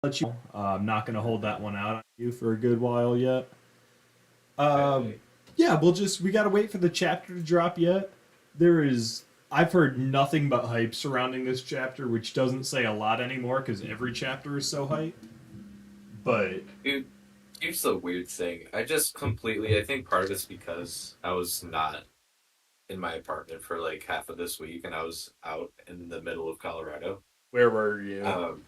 let you. I'm not going to hold that one out on you for a good while yet. Um, Okay. yeah, we got to wait for the chapter to drop yet. There is I've heard nothing but hype surrounding this chapter, which doesn't say a lot anymore because every chapter is so hype. But Dude, here's the weird thing. I think part of it's because I was not in my apartment for like half of this week and I was out in the middle of Colorado. where were you? Um,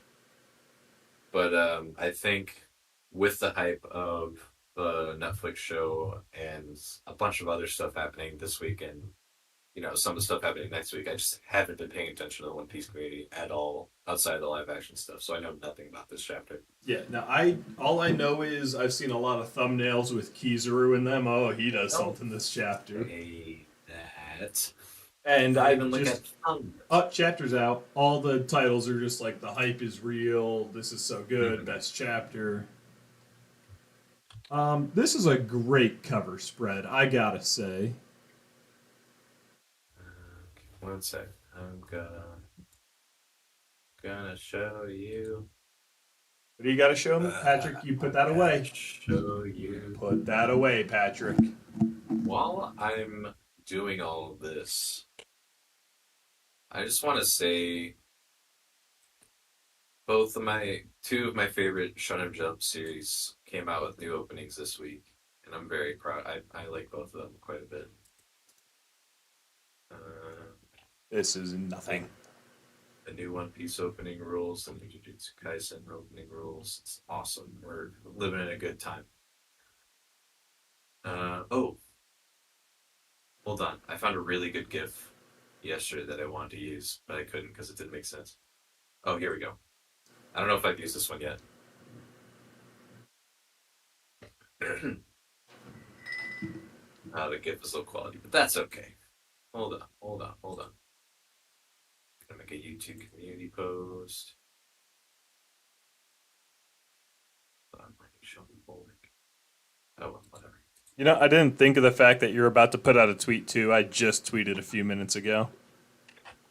but I think with the hype of the Netflix show and a bunch of other stuff happening this week and some of the stuff happening next week, I just haven't been paying attention to the One Piece community at all outside of the live action stuff. So I know nothing about this chapter. Yeah, now I all I know is I've seen a lot of thumbnails with Kizaru in them. Oh, he does Don't something this chapter. say that. And Don't I even look just at thumbs. chapters out. All the titles are just like the hype is real. This is so good. Mhm. Best chapter. This is a great cover spread. I gotta say. One sec. I'm gonna show you. What do you gotta show me, Patrick? You put that Gotta away. show you. Put that away, Patrick. While I'm doing all of this, I just want to say two of my favorite Shonen Jump series came out with new openings this week, and I'm very proud. I like both of them quite a bit. Uh, This is nothing. like the new One Piece opening rules, the new Jujutsu Kaisen opening rules. It's awesome. We're living in a good time. Oh, hold on. I found a really good GIF yesterday that I wanted to use, but I couldn't because it didn't make sense. Oh, here we go. I don't know if I've used this one yet. The GIF is low quality, but that's okay. Hold on. Gonna make a YouTube community post. I'm going to show me full link. Oh, well, whatever. You know, I didn't think of the fact that you're about to put out a tweet too. I just tweeted a few minutes ago.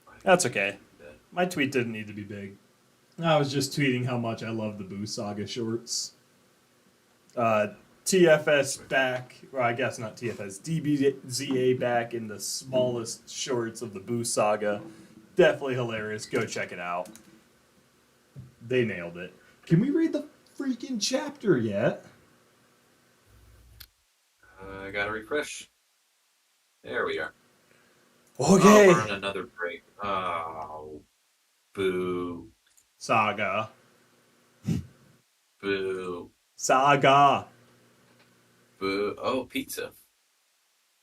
Why That's did I okay. do that? My tweet didn't need to be big. I was just tweeting how much I love the Boo Saga shorts. Uh, TFS back, or I guess not TFS, DBZA back in the smallest shorts of the Boo Saga. Definitely hilarious. Go check it out. They nailed it. Can we read the freaking chapter yet? I gotta refresh. There we are. Oh, Okay. we're on another break. Oh, boo, Saga. boo, Saga. boo. Oh, pizza.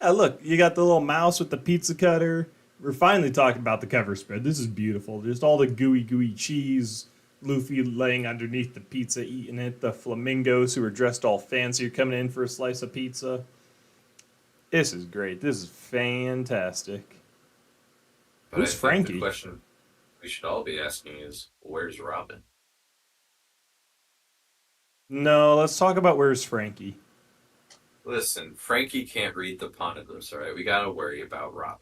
Look, you got the little mouse with the pizza cutter. We're finally talking about the cover spread. This is beautiful. Just all the gooey cheese. Luffy laying underneath the pizza, eating it. The flamingos who are dressed all fancy are coming in for a slice of pizza. This is great. This is fantastic. But Who's I think the Frankie? question we should all be asking is, where's Robin? No, let's talk about where's Frankie. Listen, Frankie can't read the poneglyphs, all right? We gotta worry about Robin.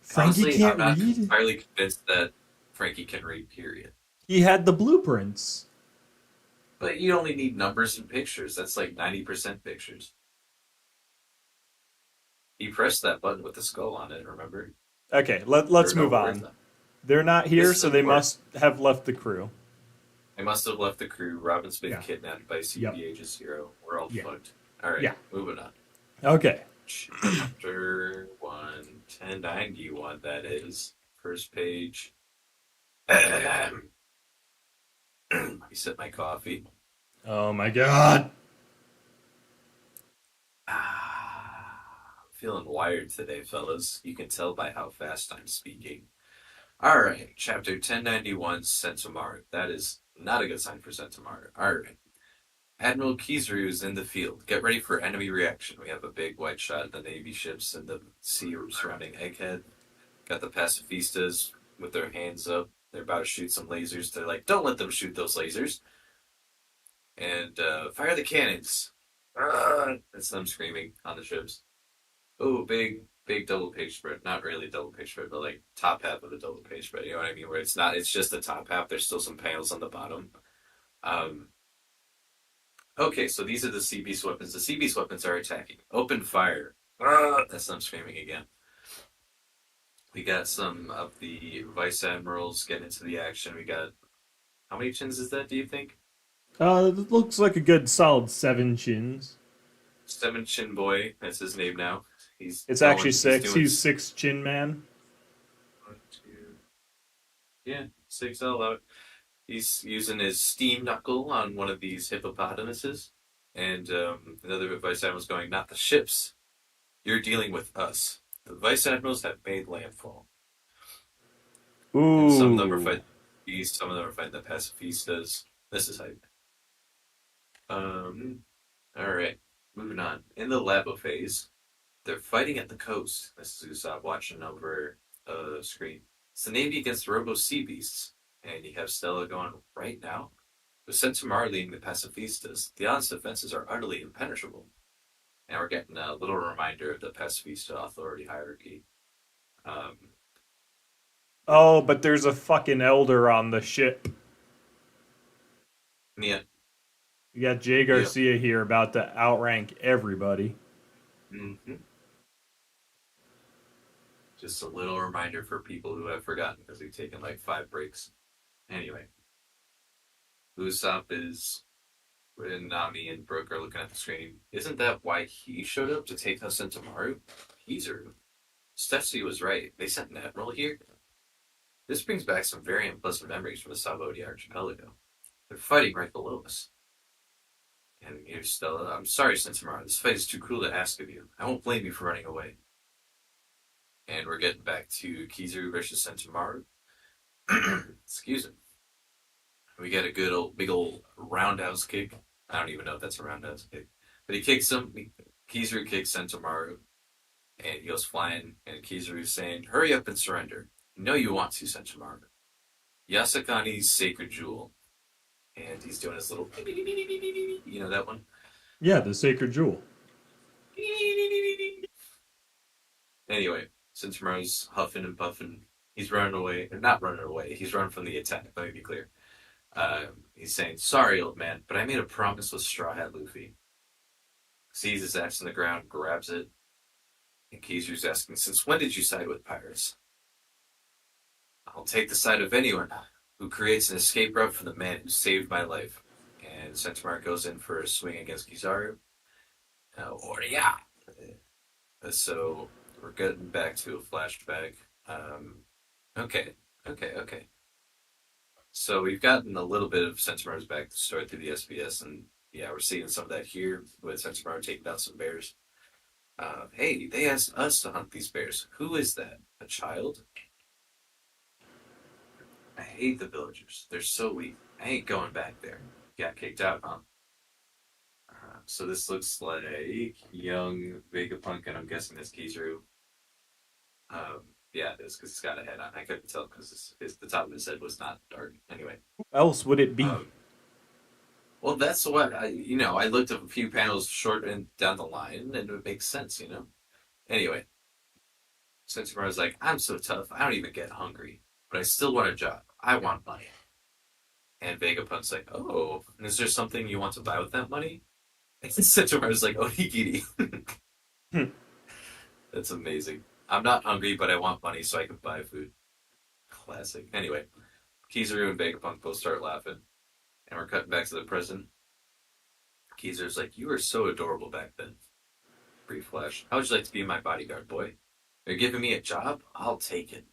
Frankie Honestly, I'm can't not read? entirely convinced that Frankie can read, period. He had the blueprints. But you only need numbers and pictures. That's like 90% pictures. He pressed that button with the skull on it, remember? Okay, There let's are no move words on. on it. They're not here, This is so they important. must have left the crew. I must have left the crew. Robin's been Yeah. kidnapped by Yep. CPH's hero. We're all Yeah. fucked. Alright, Yeah. moving on. Okay. Chapter 1, 1091, that is. First page. I sip my coffee. Oh my god. Feeling wired today, fellas. You can tell by how fast I'm speaking. Alright, chapter 1091, Sentomaru. That is not a good sign for Sentomaru. Alright. Admiral Kizaru is in the field. Get ready for enemy reaction. We have a big white shot of the Navy ships in the sea surrounding Egghead. Got the pacifistas with their hands up. They're about to shoot some lasers. They're like, don't let them shoot those lasers. And fire the cannons. That's them screaming on the ships. Oh, big big double page spread. Not really double page spread, but like top half of the double page spread. You know what I mean? Where it's not, it's just the top half. There's still some panels on the bottom. Um, okay, so these are the sea beast weapons. The sea beast weapons are attacking. Open fire. Ah, that's them screaming again. We got some of the vice admirals getting into the action. We got, how many chins is that? Do you think? It looks like a good solid 7 chins. Seven Chin Boy. That's his name now. He's It's actually going. He's six. doing. He's 6 chin man. One, two, yeah, six. I'll allow it. He's using his steam knuckle on one of these hippopotamuses, and another vice admiral's going, "Not the ships. You're dealing with us. The vice admirals have made landfall, and some of them are Ooh. fighting the beast. Some of them are fighting the pacifistas. This is hype. Um, all right, moving on. In the labo phase, they're fighting at the coast. This is Usopp watching over a screen. It's the Navy against the Robo Sea Beasts, and you have Stella going right now. With Sentomar leading the pacifistas, the island's defenses are utterly impenetrable. And we're getting a little reminder of the pacifista authority hierarchy. Um, Oh, but there's a fucking elder on the ship. yeah, You got Jay yep. Garcia here about to outrank everybody. hmm Just a little reminder for people who have forgotten because we've taken like 5 breaks. Anyway, Usopp is when Nami and Brooke are looking at the screen. Isn't that why he showed up to take us into Maru? Kizaru. Stetsy was right. They sent an admiral here. This brings back some very unpleasant memories from the Sabodi archipelago. They're fighting right below us. And here's Stella. I'm sorry, Sensimara. This fight is too cruel to ask of you. I won't blame you for running away. And we're getting back to Kizaru versus Sentomaru. Excuse me. We get a good old, big old roundhouse kick. I don't even know if that's a roundhouse kick. But he kicks him. Kizaru kicks Sentomaru. And he goes flying. And Kizaru's saying, hurry up and surrender. You know you want to, Sentomaru. Yasakani's sacred jewel. And he's doing his little, you know that one? Yeah, the sacred jewel. Anyway, Sentomaru's huffing and puffing. He's running away. Or not running away. He's running from the attack. Let me be clear. He's saying, sorry, old man, but I made a promise with Straw Hat Luffy. Sees his axe on the ground, grabs it, and Kizu's asking, since when did you side with pirates? I'll take the side of anyone who creates an escape route for the man who saved my life. And Sentomaru goes in for a swing against Kizaru. Or yeah. So we're getting back to a flashback. Okay, okay. So we've gotten a little bit of Sentomaru's back story through the SBS, and yeah, we're seeing some of that here with Sentomaru taking down some bears. Hey, they asked us to hunt these bears. Who is that? A child? I hate the villagers. They're so weak. I ain't going back there. Got kicked out, huh? So this looks like young Vegapunk, and I'm guessing that's Kizaru. Um, yeah, it is because he's got a head on. I couldn't tell because the top of his head was not dark. Anyway, Who else would it be? um, well, that's what I looked at a few panels short and down the line, and it makes sense. Anyway, Sentomaru's like, I'm so tough, I don't even get hungry, but I still want a job. I want money. And Vegapunk's like, oh, and is there something you want to buy with that money? And Sentomaru's like, onigiri. Hmm. That's amazing. I'm not hungry, but I want money so I can buy food. Classic. Anyway, Kizaru and Vegapunk both start laughing, and we're cutting back to the present. Kizaru's like, you were so adorable back then. Brief flash. How would you like to be my bodyguard, boy? You're giving me a job? I'll take it.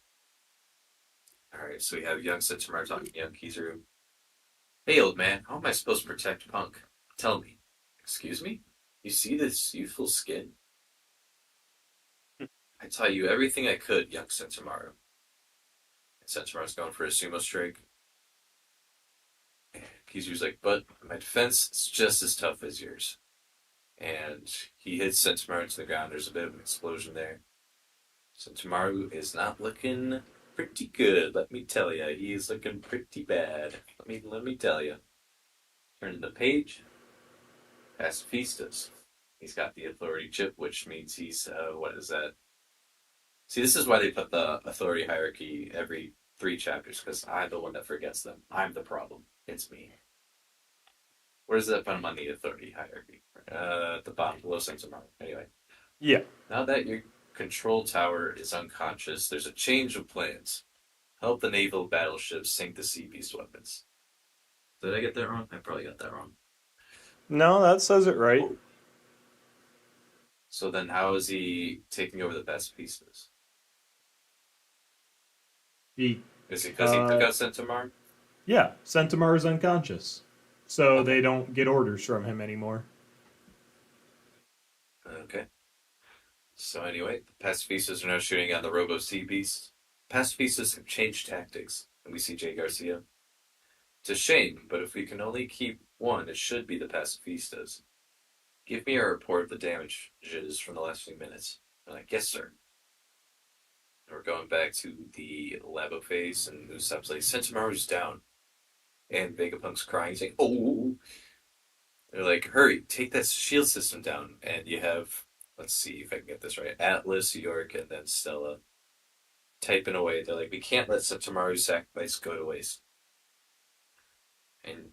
Alright, so we have young Sentomaru talking to young Kizaru. Hey, old man, how am I supposed to protect Punk? Tell me. Excuse me? You see this youthful skin? I taught you everything I could, young Sentomaru. And Sentomaru's going for a sumo strike. And Kizaru's like, but my defense is just as tough as yours. And he hits Sentomaru into the ground. There's a bit of an explosion there. Sentomaru is not looking pretty good, let me tell you. He is looking pretty bad. Let me tell you. Turn the page. Pacifistas. He's got the authority chip, which means he's what is that? See, this is why they put the authority hierarchy every 3 chapters, because I'm the one that forgets them. I'm the problem. It's me. Where's that on the authority hierarchy? At the bottom, below Sentinel. Anyway, Yeah. now that your control tower is unconscious, there's a change of plans. Help the naval battleships sink the sea beast weapons. Did I get that wrong? I probably got that wrong. No, that says it right. So then, how is he taking over the best pieces? He, Is it because he took uh, out Centaur? yeah, Centaur is unconscious, so Okay. they don't get orders from him anymore. Okay. So anyway, the pacifistas are now shooting on the Robo Sea Beast. Pacifistas have changed tactics, and we see Jay Garcia. It's a shame, but if we can only keep one, it should be the pacifistas. Give me a report of the damages from the last few minutes. I'm like, yes, sir. And we're going back to the labo phase, and Usopp's like, Sentomaru's down. And Vegapunk's crying, saying, oh. They're like, hurry, take that shield system down. And you have, let's see if I can get this right, Atlas, York, and then Stella typing away. They're like, we can't let Setsumari's sacrifice go to waste. And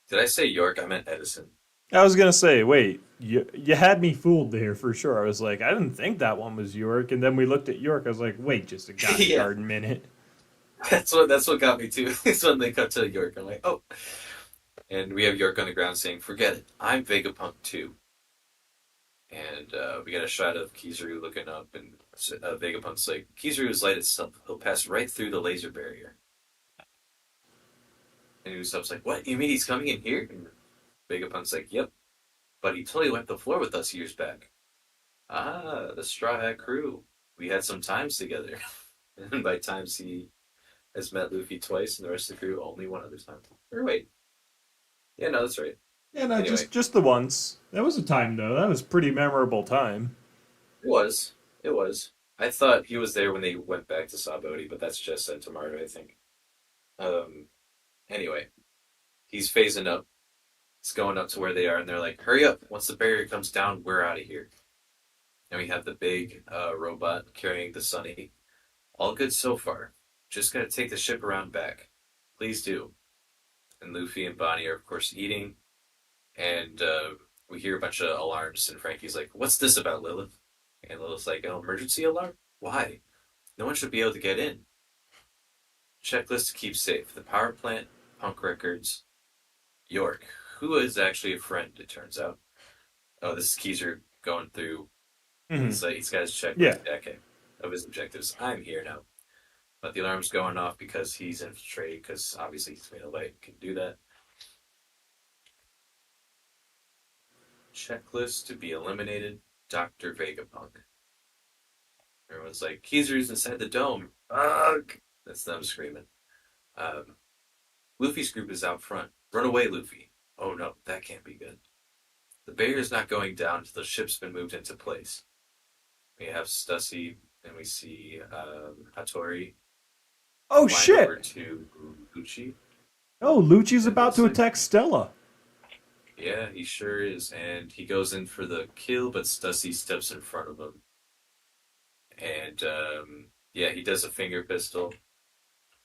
did I say York? I meant Edison. I was gonna say, wait, you had me fooled there for sure. I was like, I didn't think that one was York, and then we looked at York. I was like, wait, just a gosh Yeah, darn minute. that's what got me too. It's when they cut to York. I'm like, oh. And we have York on the ground saying, forget it. I'm Vegapunk too. And we get a shot of Kizaru looking up, and Vegapunk's like, Kizaru's light itself. He'll pass right through the laser barrier. And Usopp's like, what? You mean he's coming in here? And Vegapunk's like, yep. But he totally wiped the floor with us years back. Ah, the Straw Hat crew. We had some times together. And by times, he has met Luffy twice, and the rest of the crew only one other time. Or wait. Yeah, no, that's right. Yeah, no, Anyway, just the once. That was a time though. That was a pretty memorable time. it was. It was. I thought he was there when they went back to Saboti, but that's just Sentomaru, I think. Um, anyway, he's phasing up. It's going up to where they are, and they're like, hurry up. Once the barrier comes down, we're out of here. And we have the big robot carrying the Sunny. All good so far. Just gotta take the ship around back. Please do. And Luffy and Bonnie are, of course, eating. And we hear a bunch of alarms, and Frankie's like, what's this about, Lilith? And Lilith's like, an emergency alarm? Why? No one should be able to get in. Checklist to keep safe. The power plant, Punk Records, York, who is actually a friend, it turns out. Oh, this is Keezer going through. Hmm. He's got his Yeah. checklist, okay, of his objectives. I'm here now. But the alarm's going off because he's infiltrated, because obviously he's made a light, can do that. Checklist to be eliminated, Dr. Vegapunk. Everyone's like, Keezer's inside the dome. Ugh! That's them screaming. Um, Luffy's group is out front. Run away, Luffy. Oh no, that can't be good. The barrier's not going down until the ship's been moved into place. We have Stussy, and we see Hattori Oh flying over shit! to Uchi. Oh, Lucci's And about looks to like, attack Stella. yeah, he sure is. And he goes in for the kill, but Stussy steps in front of him. And yeah, he does a finger pistol.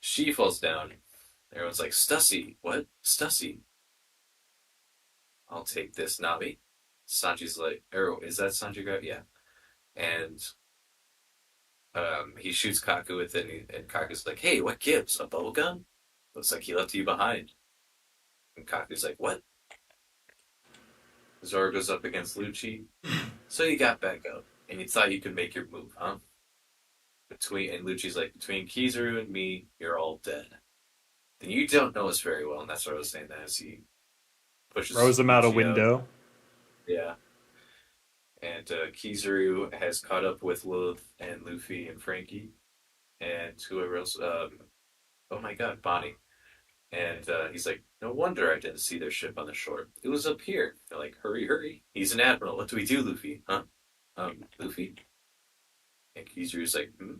She falls down. Everyone's like, Stussy, what? Stussy. I'll take this, Navi. Sanji's like, oh, is that Sanji grab? Yeah. And he shoots Kaku with it, and Kaku's like, hey, what gives? A bubble gun? Looks like he left you behind. And Kaku's like, what? Zoro goes up against Lucci. So you got back up, and you thought you could make your move, huh? And Lucci's like, between Kizaru and me, you're all dead. Then you don't know us very well, and that's what I was saying as he pushes Throws him out a Lucci out. window. Yeah. And Kizaru has caught up with Lilith and Luffy and Frankie and whoever else. Oh my god, Bonnie. And he's like, no wonder I didn't see their ship on the shore. It was up here. They're like, hurry, hurry. He's an admiral. What do we do, Luffy? Huh? Luffy? And Kizaru's like, hmm?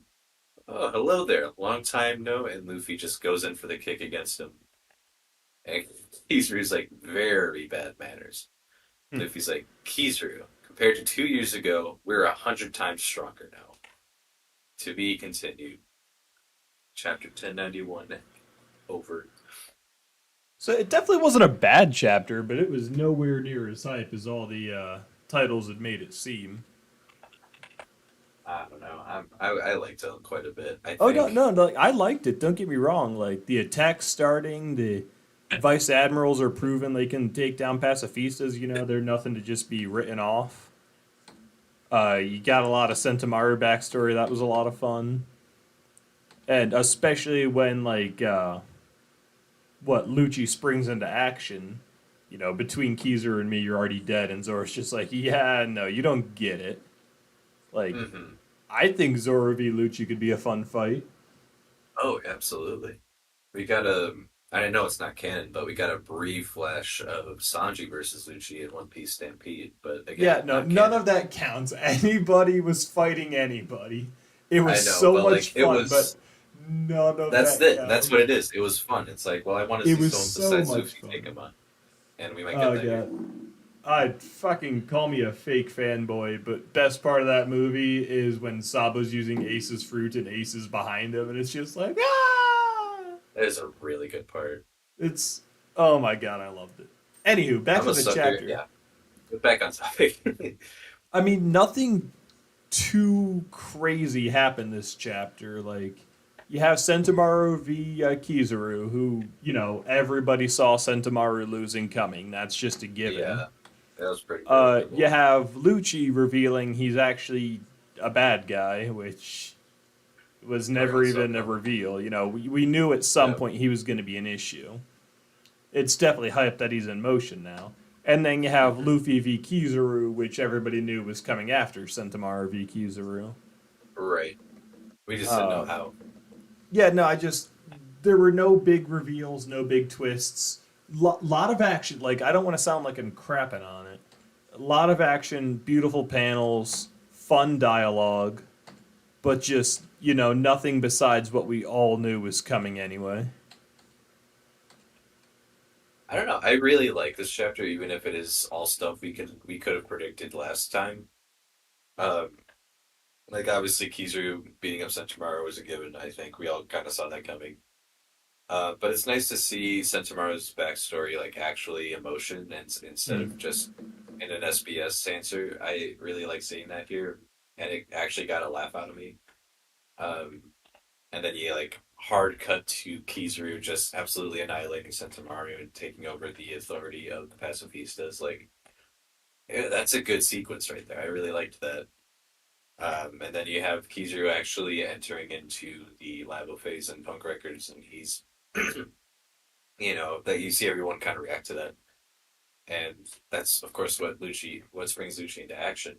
Oh, hello there. Long time no. And Luffy just goes in for the kick against him. And Kizaru's like, very bad manners. Hmm. Luffy's like, Kizaru, compared to 2 years ago, we're 100 times stronger now. To be continued. Chapter 1091 over. So it definitely wasn't a bad chapter, but it was nowhere near as hype as all the titles had made it seem. I don't know. I liked it quite a bit. I Oh no, think. no, no! I liked it. Don't get me wrong. Like the attacks starting, the vice admirals are proven they can take down pacifistas. You know, they're nothing to just be written off. You got a lot of Sentimaru backstory. That was a lot of fun, and especially when what Lucci springs into action. You know, between Kizer and me, you're already dead, and Zora's just like, yeah, no, you don't get it. Like, Hmm. I think Zora v Lucci could be a fun fight. Oh, absolutely. We got a. I know it's not canon, but we got a brief flash of Sanji versus Lucci in One Piece Stampede. But Yeah, again, no, not none canon. of that counts. Anybody was fighting anybody. It was I know, so but much like it fun, but was. none of That's that it. That's what it counts. is. It was fun. It's like, well, I want to It see was someone so besides much Luffy take fun. him on, and we might get Oh that here. god. I'd fucking call me a fake fanboy, but best part of that movie is when Sabo's using Ace's fruit and Ace is behind him, and it's just like, ah! That is a really good part. It's, oh my god, I loved it. Anywho, back I'm to a the sucker. chapter. Yeah, but back on topic. I mean, nothing too crazy happened this chapter. Like, you have Sentimaru v Kizaru, who, you know, everybody saw Sentimaru losing coming. That's just a given. Yeah, that was pretty predictable. You have Lucci revealing he's actually a bad guy, which was Never never really saw even a coming. reveal. You know, we knew at some Yeah. point he was going to be an issue. It's definitely hyped that he's in motion now. And then you have Hmm. Luffy v Kizaru, which everybody knew was coming after Sentomaru v Kizaru. Right. We just didn't know Uh, how. yeah, no, there were no big reveals, no big twists. Lot of action. Like, I don't want to sound like I'm crapping on it. A lot of action, beautiful panels, fun dialogue, but just, you know, nothing besides what we all knew was coming anyway. I don't know. I really like this chapter, even if it is all stuff we could have predicted last time. Um, like obviously Kizaru beating up Sentomaru was a given. I think we all kind of saw that coming. But it's nice to see Sentomaru's backstory like actually emotion and instead of Mm. just in an SBS answer. I really like seeing that here, and it actually got a laugh out of me. Um, and then you like hard cut to Kizaru just absolutely annihilating Sentomaru and taking over the authority of the pacifistas. Like yeah, that's a good sequence right there. I really liked that. And then you have Kizaru actually entering into the Labo phase in Punk Records, and he's that you see everyone kind of react to that, and that's of course what brings Lucci into action,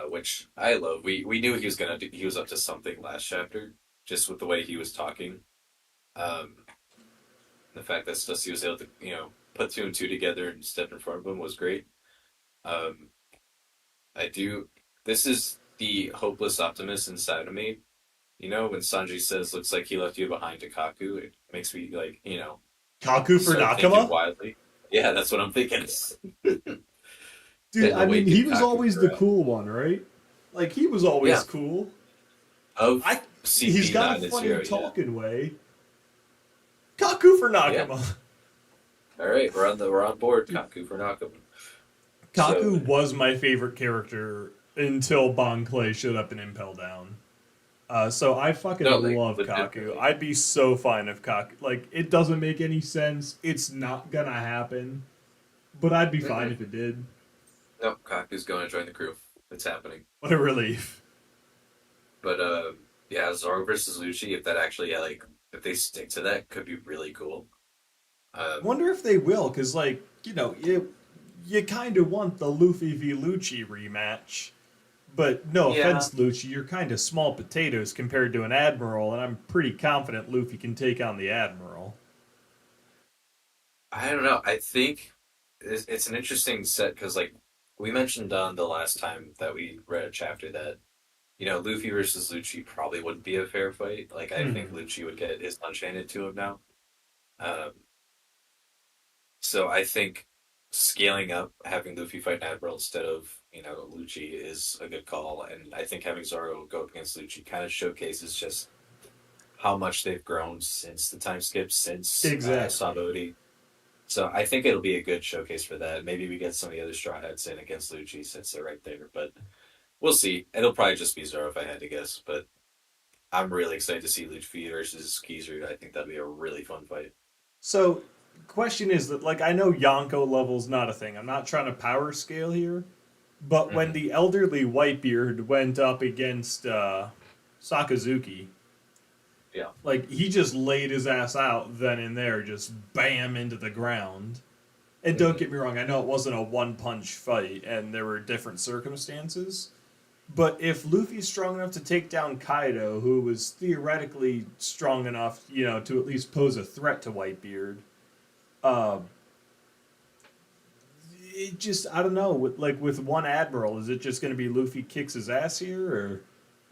which I love. We knew he was up to something last chapter, just with the way he was talking. Um, the fact that Stussy was able to put two and two together and step in front of him was great. Um, I do. This is the hopeless optimist inside of me. You know, when Sanji says, "Looks like he left you behind to Kaku," it makes me like Kaku for start thinking Nakama? wildly. Yeah, that's what I'm thinking. Dude, And I mean, he awaken was Kaku always the throughout. cool one, right? Like, he was always Yeah, cool. of I He's CP got a nine and funny zero. Yeah, talking way. Kaku for yeah. Nakama. All right, we're on board. Kaku for Nakama. So Kaku was my favorite character until Bon Clay showed up in Impel Down. So I no, fucking like love Kaku. legitimately. I'd be so fine if Kaku. Like, it doesn't make any sense. It's not gonna happen. But I'd be fine Mm-mm. if it did. No, Kaku's going to join the crew. It's happening. What a relief. But yeah, Zoro versus Lucci. If that actually if they stick to that, could be really cool. Um, Wonder if they will, because, like, you know, you kind of want the Luffy v Lucci rematch. But no yeah, offense, Lucci, you're kind of small potatoes compared to an admiral, and I'm pretty confident Luffy can take on the admiral. I don't know. I think it's an interesting set because like we mentioned on the last time that we read a chapter that Luffy versus Lucci probably wouldn't be a fair fight. Like I think Hmm. Lucci would get his lunch handed to him now. Um, so I think. scaling up, having Luffy fight an Admiral instead of, Lucci is a good call. And I think having Zoro go up against Lucci kind of showcases just how much they've grown since the time skip, since Exactly. Sabaody. So I think it'll be a good showcase for that. Maybe we get some of the other Straw Hats in against Lucci since they're right there, but we'll see. It'll probably just be Zoro if I had to guess, but I'm really excited to see Luffy versus Kizaru. I think that'll be a really fun fight. So, question is that like I know Yonko level's not a thing. I'm not trying to power scale here, but when Hmm. the elderly Whitebeard went up against Sakazuki, Yeah. like he just laid his ass out then and there, just bam into the ground. And don't Hmm. get me wrong, I know it wasn't a one punch fight and there were different circumstances. But if Luffy's strong enough to take down Kaido, who was theoretically strong enough, to at least pose a threat to Whitebeard, uh, it just I don't know. With one admiral, is it just going to be Luffy kicks his ass here, or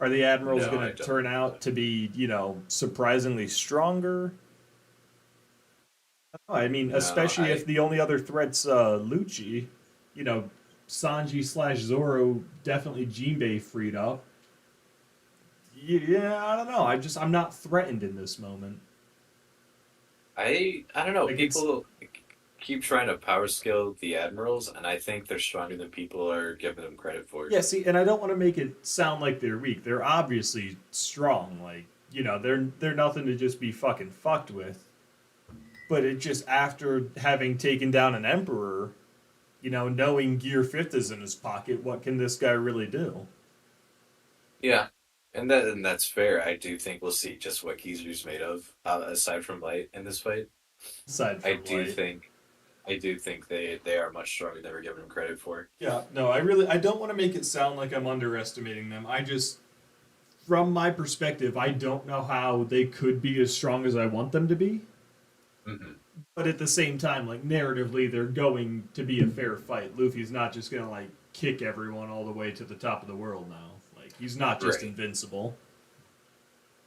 are the admirals No, going I to don't. turn out to be surprisingly stronger? I mean, No, especially if the only other threat's Lucci, you know, Sanji slash Zoro definitely Jinbei freed up. Yeah, I don't know. I'm not threatened in this moment. I don't know. Like it's People keep trying to power scale the admirals, and I think they're stronger than people are giving them credit for. Yeah, see, and I don't want to make it sound like they're weak. They're obviously strong. Like, they're nothing to just be fucking fucked with. But it just after having taken down an emperor, knowing Gear Fifth is in his pocket, what can this guy really do? Yeah, and that's fair. I do think we'll see just what Kizaru's made of, aside from light in this fight. Aside I from do light. think I do think they are much stronger than we're giving them credit for. Yeah, no, I don't want to make it sound like I'm underestimating them. I just from my perspective, I don't know how they could be as strong as I want them to be. Hmm. But at the same time, like narratively, they're going to be a fair fight. Luffy's not just gonna like kick everyone all the way to the top of the world now. Like he's not just Right. invincible.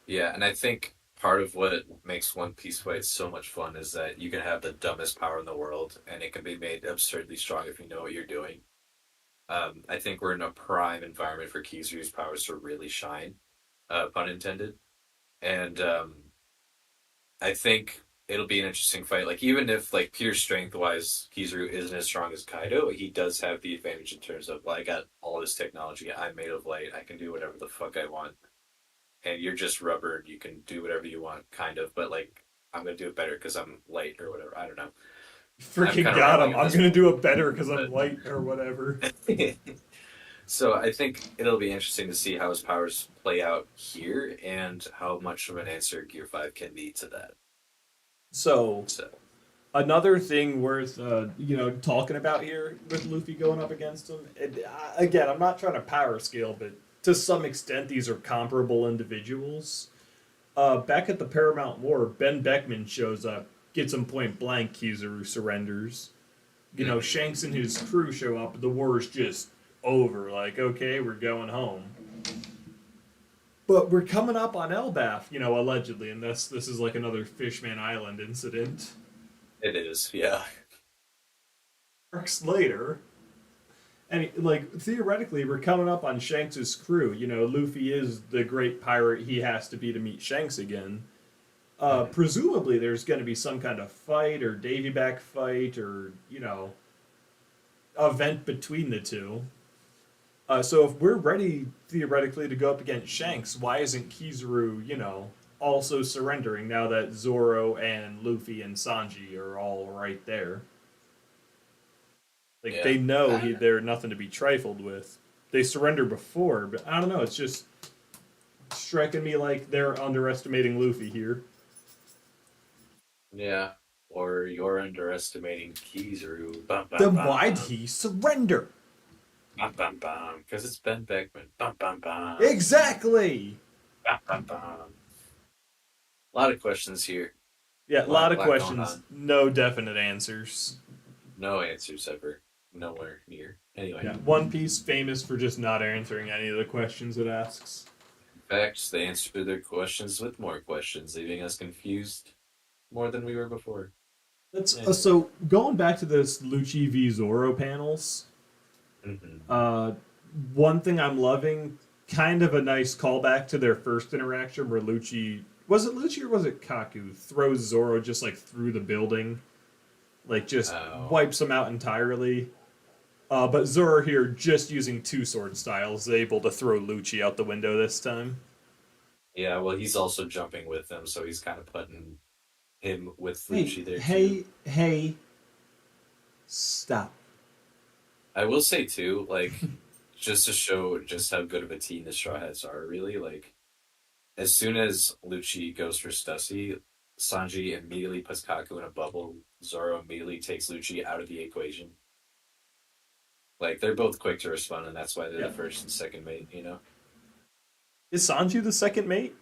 Yeah, and I think part of what makes One Piece fights so much fun is that you can have the dumbest power in the world, and it can be made absurdly strong if you know what you're doing. I think we're in a prime environment for Kizuru's powers to really shine, pun intended. And I think it'll be an interesting fight. Like even if like pure strength wise, Kizaru isn't as strong as Kaido, he does have the advantage in terms of well, I got all this technology. I'm made of light. I can do whatever the fuck I want, and you're just rubber. And you can do whatever you want, kind of. But like I'm gonna do it better because I'm light or whatever. I don't know. I'm Freaking kind of got rambling him. at I'm this gonna point, do it better because I'm but light or whatever. so I think it'll be interesting to see how his powers play out here and how much of an answer Gear Five can be to that. So So another thing worth talking about here with Luffy going up against him. Again, I'm not trying to power scale, but to some extent, these are comparable individuals. Back at the Paramount War, Ben Beckman shows up, gets him point blank. Kizaru surrenders. mhm. Shanks and his crew show up. The war is just over. Like, okay, we're going home. But we're coming up on Elbaf, allegedly, and this is like another Fishman Island incident. It is, yeah. Arcs later, and like theoretically, we're coming up on Shanks's crew. Luffy is the great pirate he has to be to meet Shanks again. Mhm. Presumably, there's going to be some kind of fight or Davy back fight or event between the two. So if we're ready theoretically to go up against Shanks, why isn't Kizaru, also surrendering now that Zoro and Luffy and Sanji are all right there? Like Yeah. they know I don't know. they're nothing to be trifled with. They surrendered before, but I don't know. It's just striking me like they're underestimating Luffy here. Yeah. Or you're underestimating Kizaru. Bum bum Then why'd bum. he surrender? Bum bum bum. Because it's Ben Beckman. Bum bum bum. Exactly. Bum bum bum. A lot of questions here. Yeah, a A lot, lot of lot going questions, on. no definite answers. No answers ever. Nowhere near. Anyway. Yeah, One Piece famous for just not answering any of the questions it asks. In fact, they answer their questions with more questions, leaving us confused more than we were before. That's Anyway. so going back to this Lucci v Zoro panels. Hmm. Uh, One thing I'm loving, kind of a nice callback to their first interaction where Lucci was it Lucci or was it Kaku throws Zoro just like through the building, like just Oh, wipes him out entirely. But Zoro here, just using two sword styles, is able to throw Lucci out the window this time. yeah. Well, he's also jumping with them, so he's kind of putting him with Hey, Lucci there too. hey, stop. I will say too, like, just to show just how good of a team the Straw Hats are, really, like, as soon as Lucci goes for Stussy, Sanji immediately puts Kaku in a bubble. Zoro immediately takes Lucci out of the equation. Like, they're both quick to respond, and that's why they're the Yeah. first and second mate, you know? Is Sanju the second mate?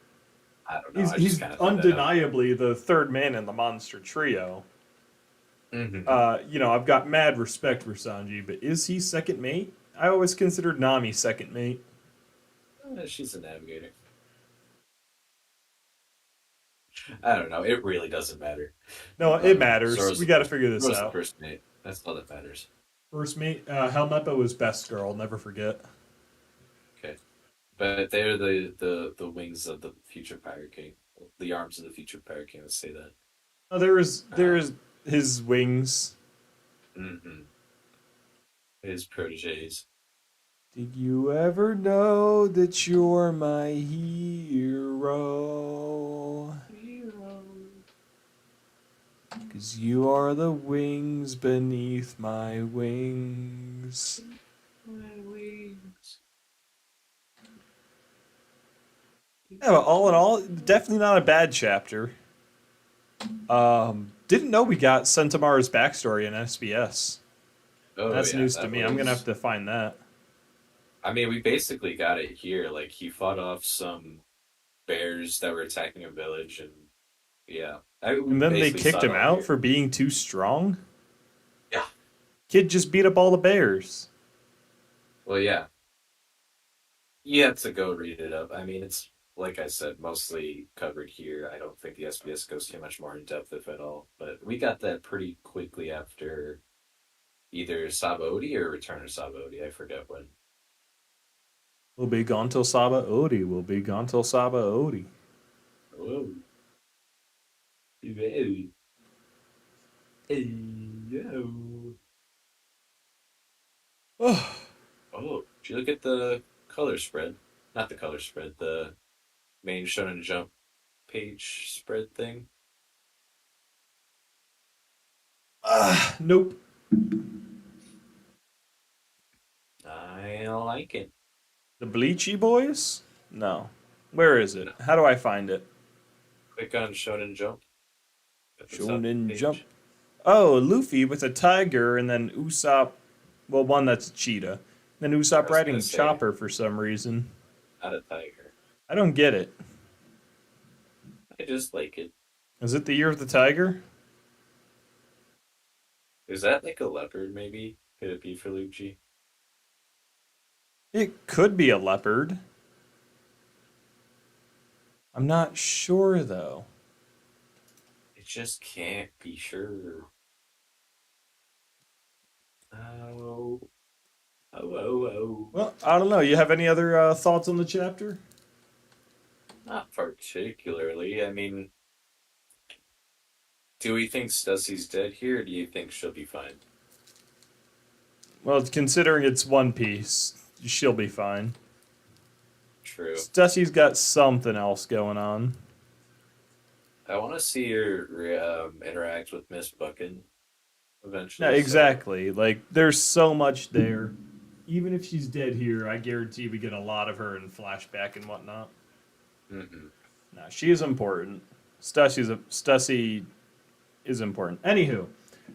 I don't know. He's I just he's kind of threw that out. undeniably the third man in the monster trio. Hmm. I've got mad respect for Sanji, but is he second mate? I always considered Nami second mate. She's a navigator. I don't know. It really doesn't matter. No, it matters. Zoro's We the got to first. figure this Zoro's the out. first mate. That's all that matters. First mate, Helmeppa was best girl. Never forget. Okay. But they're the wings of the future Pirate King, the arms of the future Pirate King. Let's say that. Oh, there Um, is his wings. hmm His proteges. Did you ever know that you're my hero? Hero. 'Cause you are the wings beneath my wings. My wings. Yeah, but all in all, definitely not a bad chapter. Didn't know we got Sentomaru's backstory in SBS. Oh That's yeah, news to that me. I'm gonna have was. to find that. I mean, we basically got it here. Like he fought off some bears that were attacking a village, and yeah, we And then they basically saw kicked it him all out here. for being too strong. Yeah. Kid just beat up all the bears. Well, yeah. You have to go read it up. I mean, it's like I said, mostly covered here. I don't think the SBS goes too much more in depth, if at all. But we got that pretty quickly after either Sabaody or Return of Sabaody. I forget when. We'll be gone till Saba Odi. We'll be gone till Saba Odi. Whoa. Whoa. Yo. Oh, Oh, did you look at the color spread? Not the color spread, the main Shonen Jump page spread thing. nope. I like it. The Bleachy Boys? No. Where is it? No. How do I find it? Click on Shonen Jump at the top of the Shonen Jump. page. Oh, Luffy with a tiger, and then Usopp. Well, one that's a cheetah. Then I Usopp was gonna riding say, Chopper for some reason. not a tiger. I don't get it. I just like it. Is it the year of the tiger? Is that like a leopard, maybe? Could it be for Lucci? It could be a leopard. I'm not sure though. It just can't be sure. Oh, oh, oh, oh. Well, I don't know. You have any other thoughts on the chapter? Not particularly. I mean, do we think Stussy's dead here, or do you think she'll be fine? Well, considering it's One Piece, she'll be fine. True. Stussy's got something else going on. I want to see her interact with Miss Buckin Yeah, eventually, so. exactly. Like, there's so much there. Even if she's dead here, I guarantee we get a lot of her in flashback and whatnot. Hmm. Nah, she is important. Stussy is important. Anywho,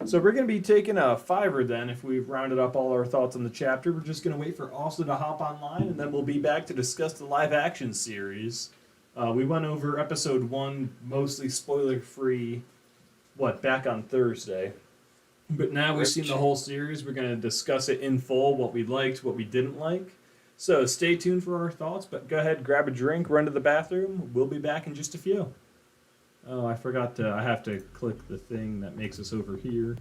so we're gonna be taking a fiver then. If we've rounded up all our thoughts on the chapter, we're just gonna wait for Austin to hop online, and then we'll be back to discuss the live action series. We went over episode one, mostly spoiler free. What back on Thursday, but now we've seen the Which, whole series. We're gonna discuss it in full, what we liked, what we didn't like. So stay tuned for our thoughts. But go ahead, grab a drink, run to the bathroom. We'll be back in just a few. Oh, I forgot to. I have to click the thing that makes us over here.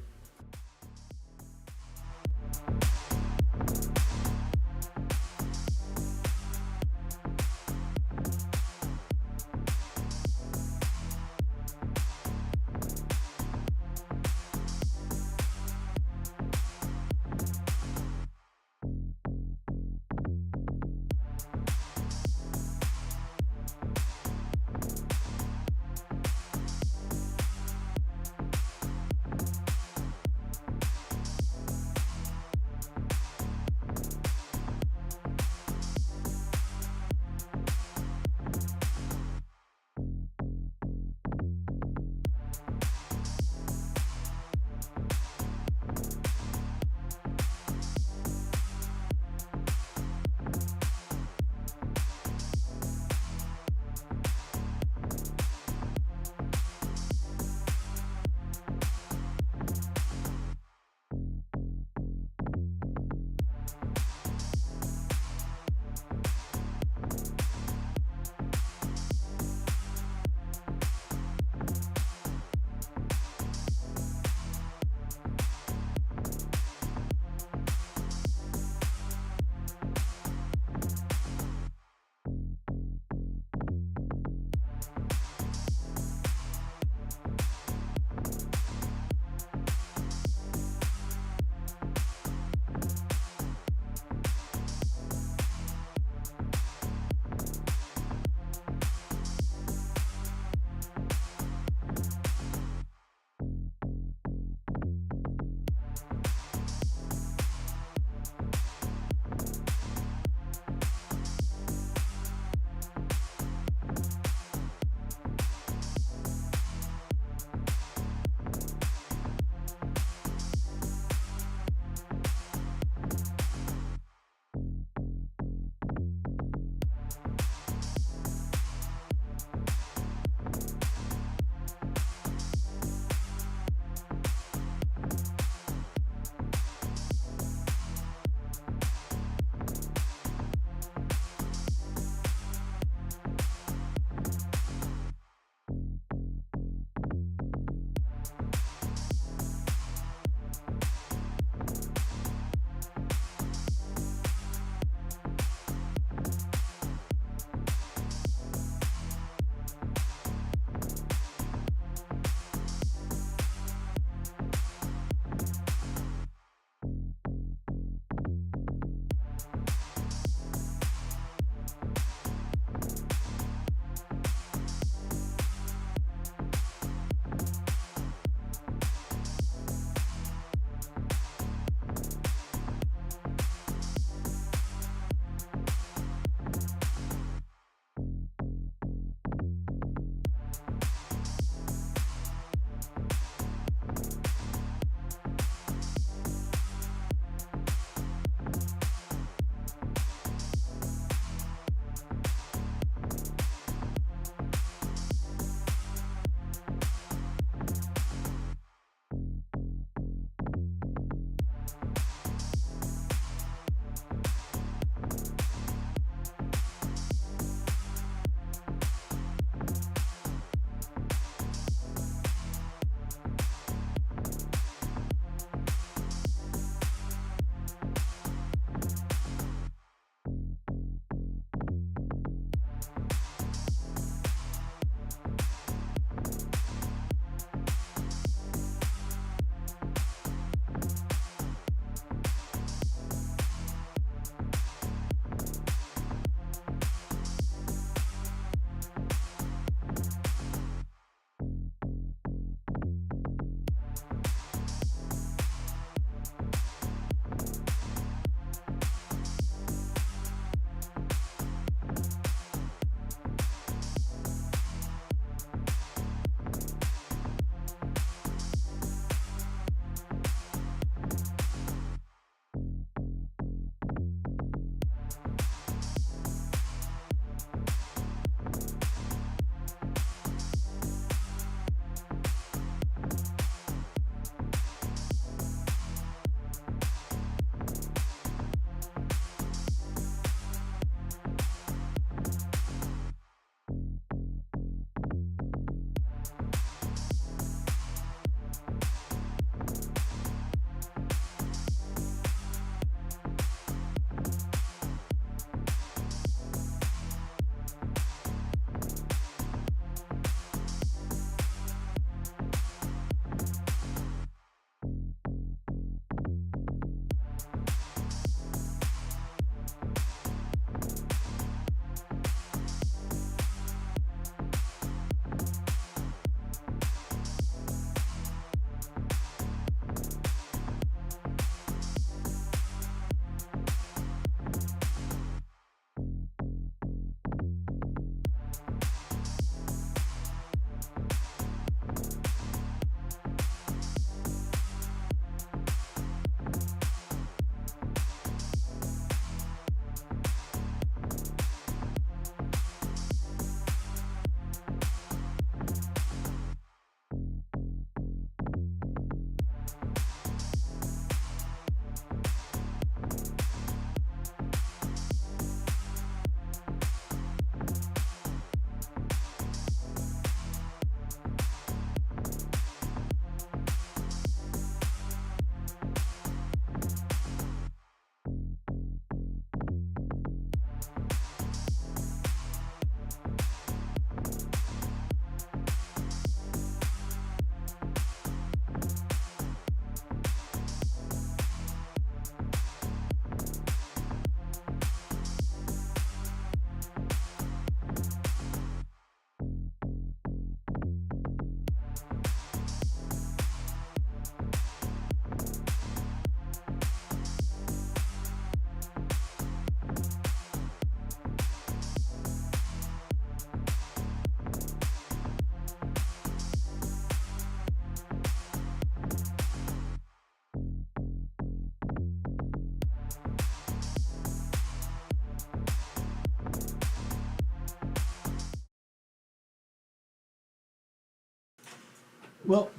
Well,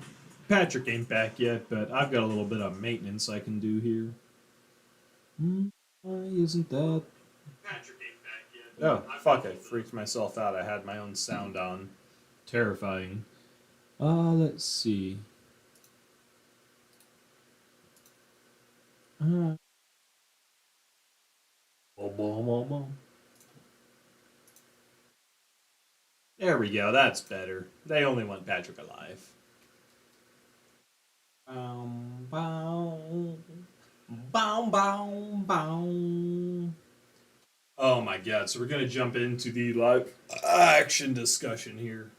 Patrick ain't back yet, but I've got a little bit of maintenance I can do here. Why isn't that? Patrick ain't back yet. Oh, fuck, I freaked myself out. I had my own sound on. Terrifying. Let's see. Uh, there we go, that's better. They only want Patrick alive. Bow, bow, bow, bow. Oh my god, so we're gonna jump into the live action discussion here.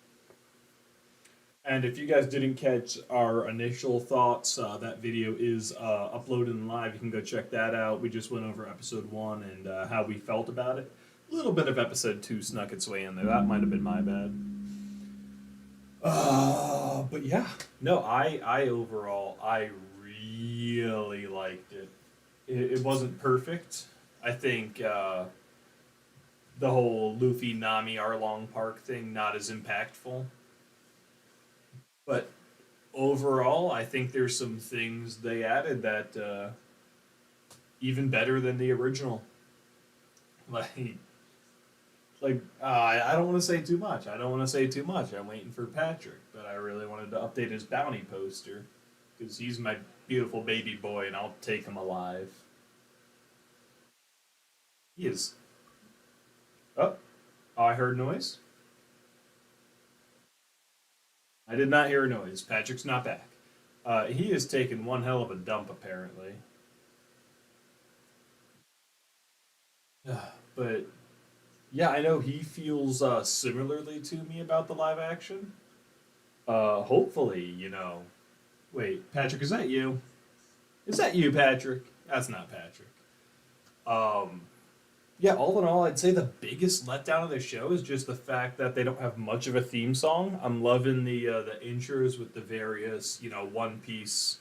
And if you guys didn't catch our initial thoughts, that video is uploaded and live. You can go check that out. We just went over episode 1 and how we felt about it. A little bit of episode 2 snuck its way in there. That might have been my bad. But yeah, no, I overall, I really liked it. It wasn't perfect. I think the whole Luffy Nami Arlong Park thing not as impactful. But overall, I think there's some things they added that even better than the original. Like, I don't want to say too much. I don't want to say too much. I'm waiting for Patrick, but I really wanted to update his bounty poster because he's my beautiful baby boy, and I'll take him alive. He is. Oh, I heard noise. I did not hear a noise. Patrick's not back. He has taken one hell of a dump, apparently. But yeah, I know he feels similarly to me about the live action. Hopefully, Wait, Patrick, is that you? Is that you, Patrick? That's not Patrick. Um, yeah, all in all, I'd say the biggest letdown of the show is just the fact that they don't have much of a theme song. I'm loving the intros with the various, One Piece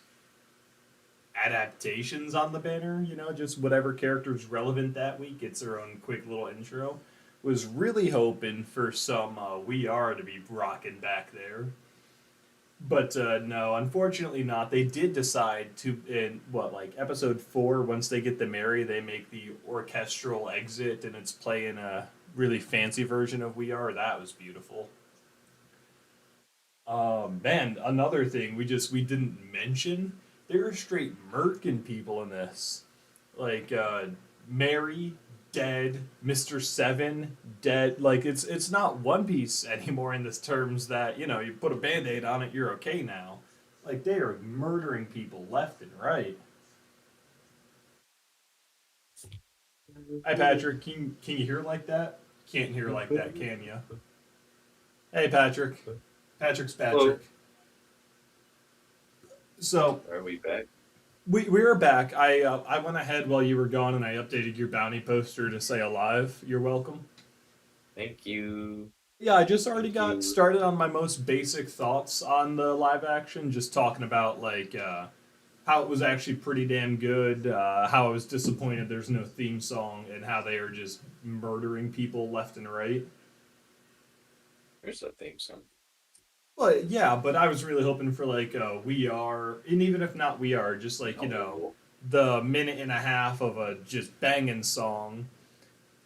adaptations on the banner. Just whatever character's relevant that week gets their own quick little intro. Was really hoping for some We Are to be rocking back there. But no, unfortunately not. They did decide to, in what, like episode 4, once they get the Mary, they make the orchestral exit and it's playing a really fancy version of We Are. That was beautiful. Man, another thing we didn't mention, there are straight murking people in this. Like Mary dead, Mr. Seven dead. Like it's not One Piece anymore in this terms that, you put a band-aid on it, you're okay now. Like they are murdering people left and right. Hi Patrick, can you hear like that? Can't hear like that, can you? Hey Patrick. Patrick's Hello. Patrick. So Are we back? we are back. I went ahead while you were gone and I updated your bounty poster to say alive. You're welcome. Thank you. Yeah, I just already Thank got you. started on my most basic thoughts on the live action, just talking about like how it was actually pretty damn good, how I was disappointed there's no theme song, and how they are just murdering people left and right. There's a theme song. Well, yeah, but I was really hoping for like We Are, and even if not We Are, just like, No. the minute and a half of a just banging song.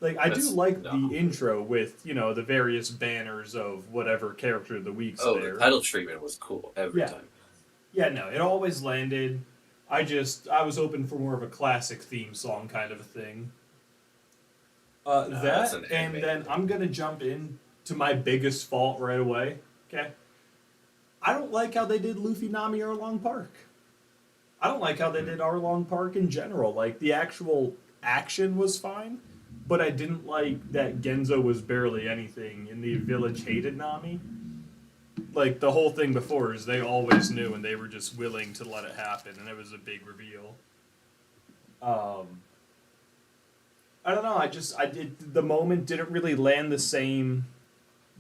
Like I do That's like no. the intro with, the various banners of whatever character of the week's Oh, the there. title treatment was cool every Yeah. time. Yeah, no, it always landed. I was hoping for more of a classic theme song kind of a thing. No, that's That an and anime then thing. I'm gonna jump in to my biggest fault right away. Okay, I don't like how they did Luffy Nami Arlong Park. I don't like how they Hmm. did Arlong Park in general. Like the actual action was fine, but I didn't like that Genzo was barely anything and the village hated Nami. Like the whole thing before is they always knew and they were just willing to let it happen, and it was a big reveal. Um, I don't know. I did the moment didn't really land the same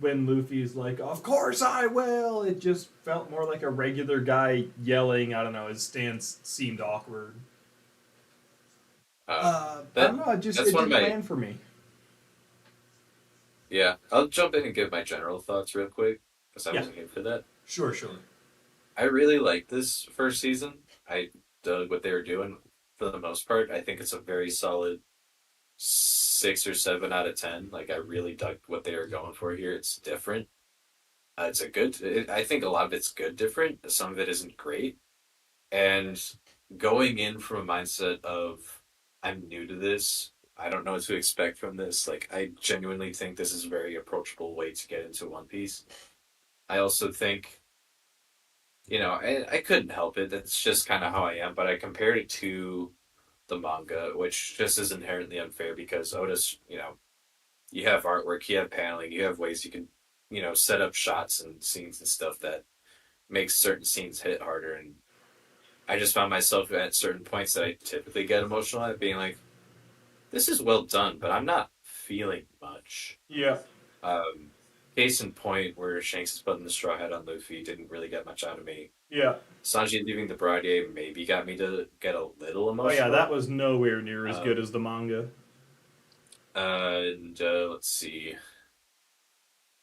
when Luffy's like, "Of course I will." It just felt more like a regular guy yelling. I don't know. His stance seemed awkward. Uh, I that don't know. that's It one of didn't my land for me. yeah. I'll jump in and give my general thoughts real quick because I Yeah, wasn't here for that. sure, sure. I really like this first season. I dug what they were doing for the most part. I think it's a very solid 6 or 7 out of 10. Like I really dug what they were going for here. It's different. It's a good. I think a lot of it's good, different. Some of it isn't great. And going in from a mindset of I'm new to this. I don't know what to expect from this. Like I genuinely think this is a very approachable way to get into One Piece. I also think I couldn't help it. That's just kind of how I am. But I compared it to the manga, which just is inherently unfair because Otis, you have artwork, you have paneling, you have ways you can, set up shots and scenes and stuff that makes certain scenes hit harder. And I just found myself at certain points that I typically get emotional at being like, this is well done, but I'm not feeling much. Yeah, Um, Case in point, where Shanks is putting the straw hat on Luffy didn't really get much out of me. yeah. Sanji leaving the Bradier maybe got me to get a little Oh yeah, that emotional. was nowhere near as good Um, as the manga. and let's see.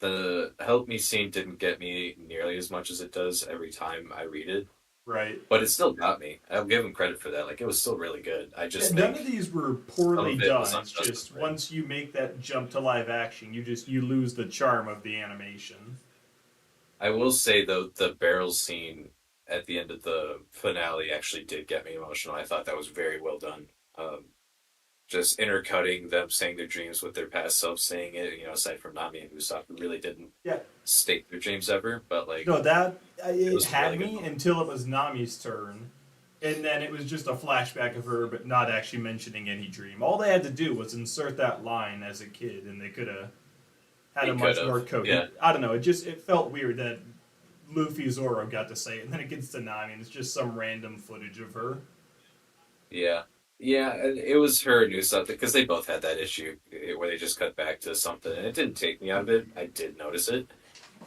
The help me scene didn't get me nearly as much as it does every time I read it, Right. but it still got me. I'll give him credit for that. Like it was still really good. I Yeah, just none of think these were some poorly of it was done. It's just unjustified. once you make that jump to live action, you lose the charm of the animation. I will say though, the barrel scene at the end of the finale actually did get me emotional. I thought that was very well done. Just intercutting them saying their dreams with their past selves saying it, aside from Nami and Usopp, who really didn't Yeah. state their dreams ever, but like No, that it it was a really had good me moment. until it was Nami's turn, and then it was just a flashback of her, but not actually mentioning any dream. All they had to do was insert that line as a kid, and they could have had He a could much have, more yeah, coherent. I don't know. It felt weird that Luffy Zoro got to say it, and then it gets to Nami, and it's just some random footage of her. yeah, yeah. And it was her and Usopp because they both had that issue where they just cut back to something, and it didn't take me out of it. I did notice it,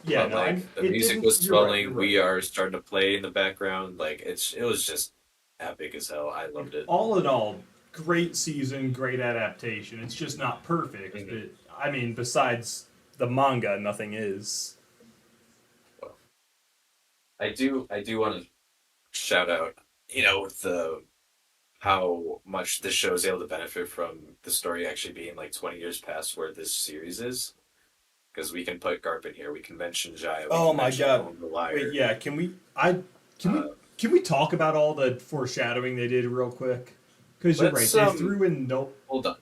Yeah, but no, like the it music didn't. was You're right. You're swelling, right. we are starting to play in the background. Like it was just epic as hell. I Like loved it. all in all, great season, great adaptation. It's just not perfect, Hmm. but I mean, besides the manga, nothing is. Well, I do want to shout out, the how much this show is able to benefit from the story actually being like 20 years past where this series is. Because we can put Garp in here, we can mention Jaya, we Oh can my mention god! Owen the Wait, Liar. yeah. Can we? I can we? Uh, Can we talk about all the foreshadowing they did real quick? Because you're right. let's They threw in no. hold on.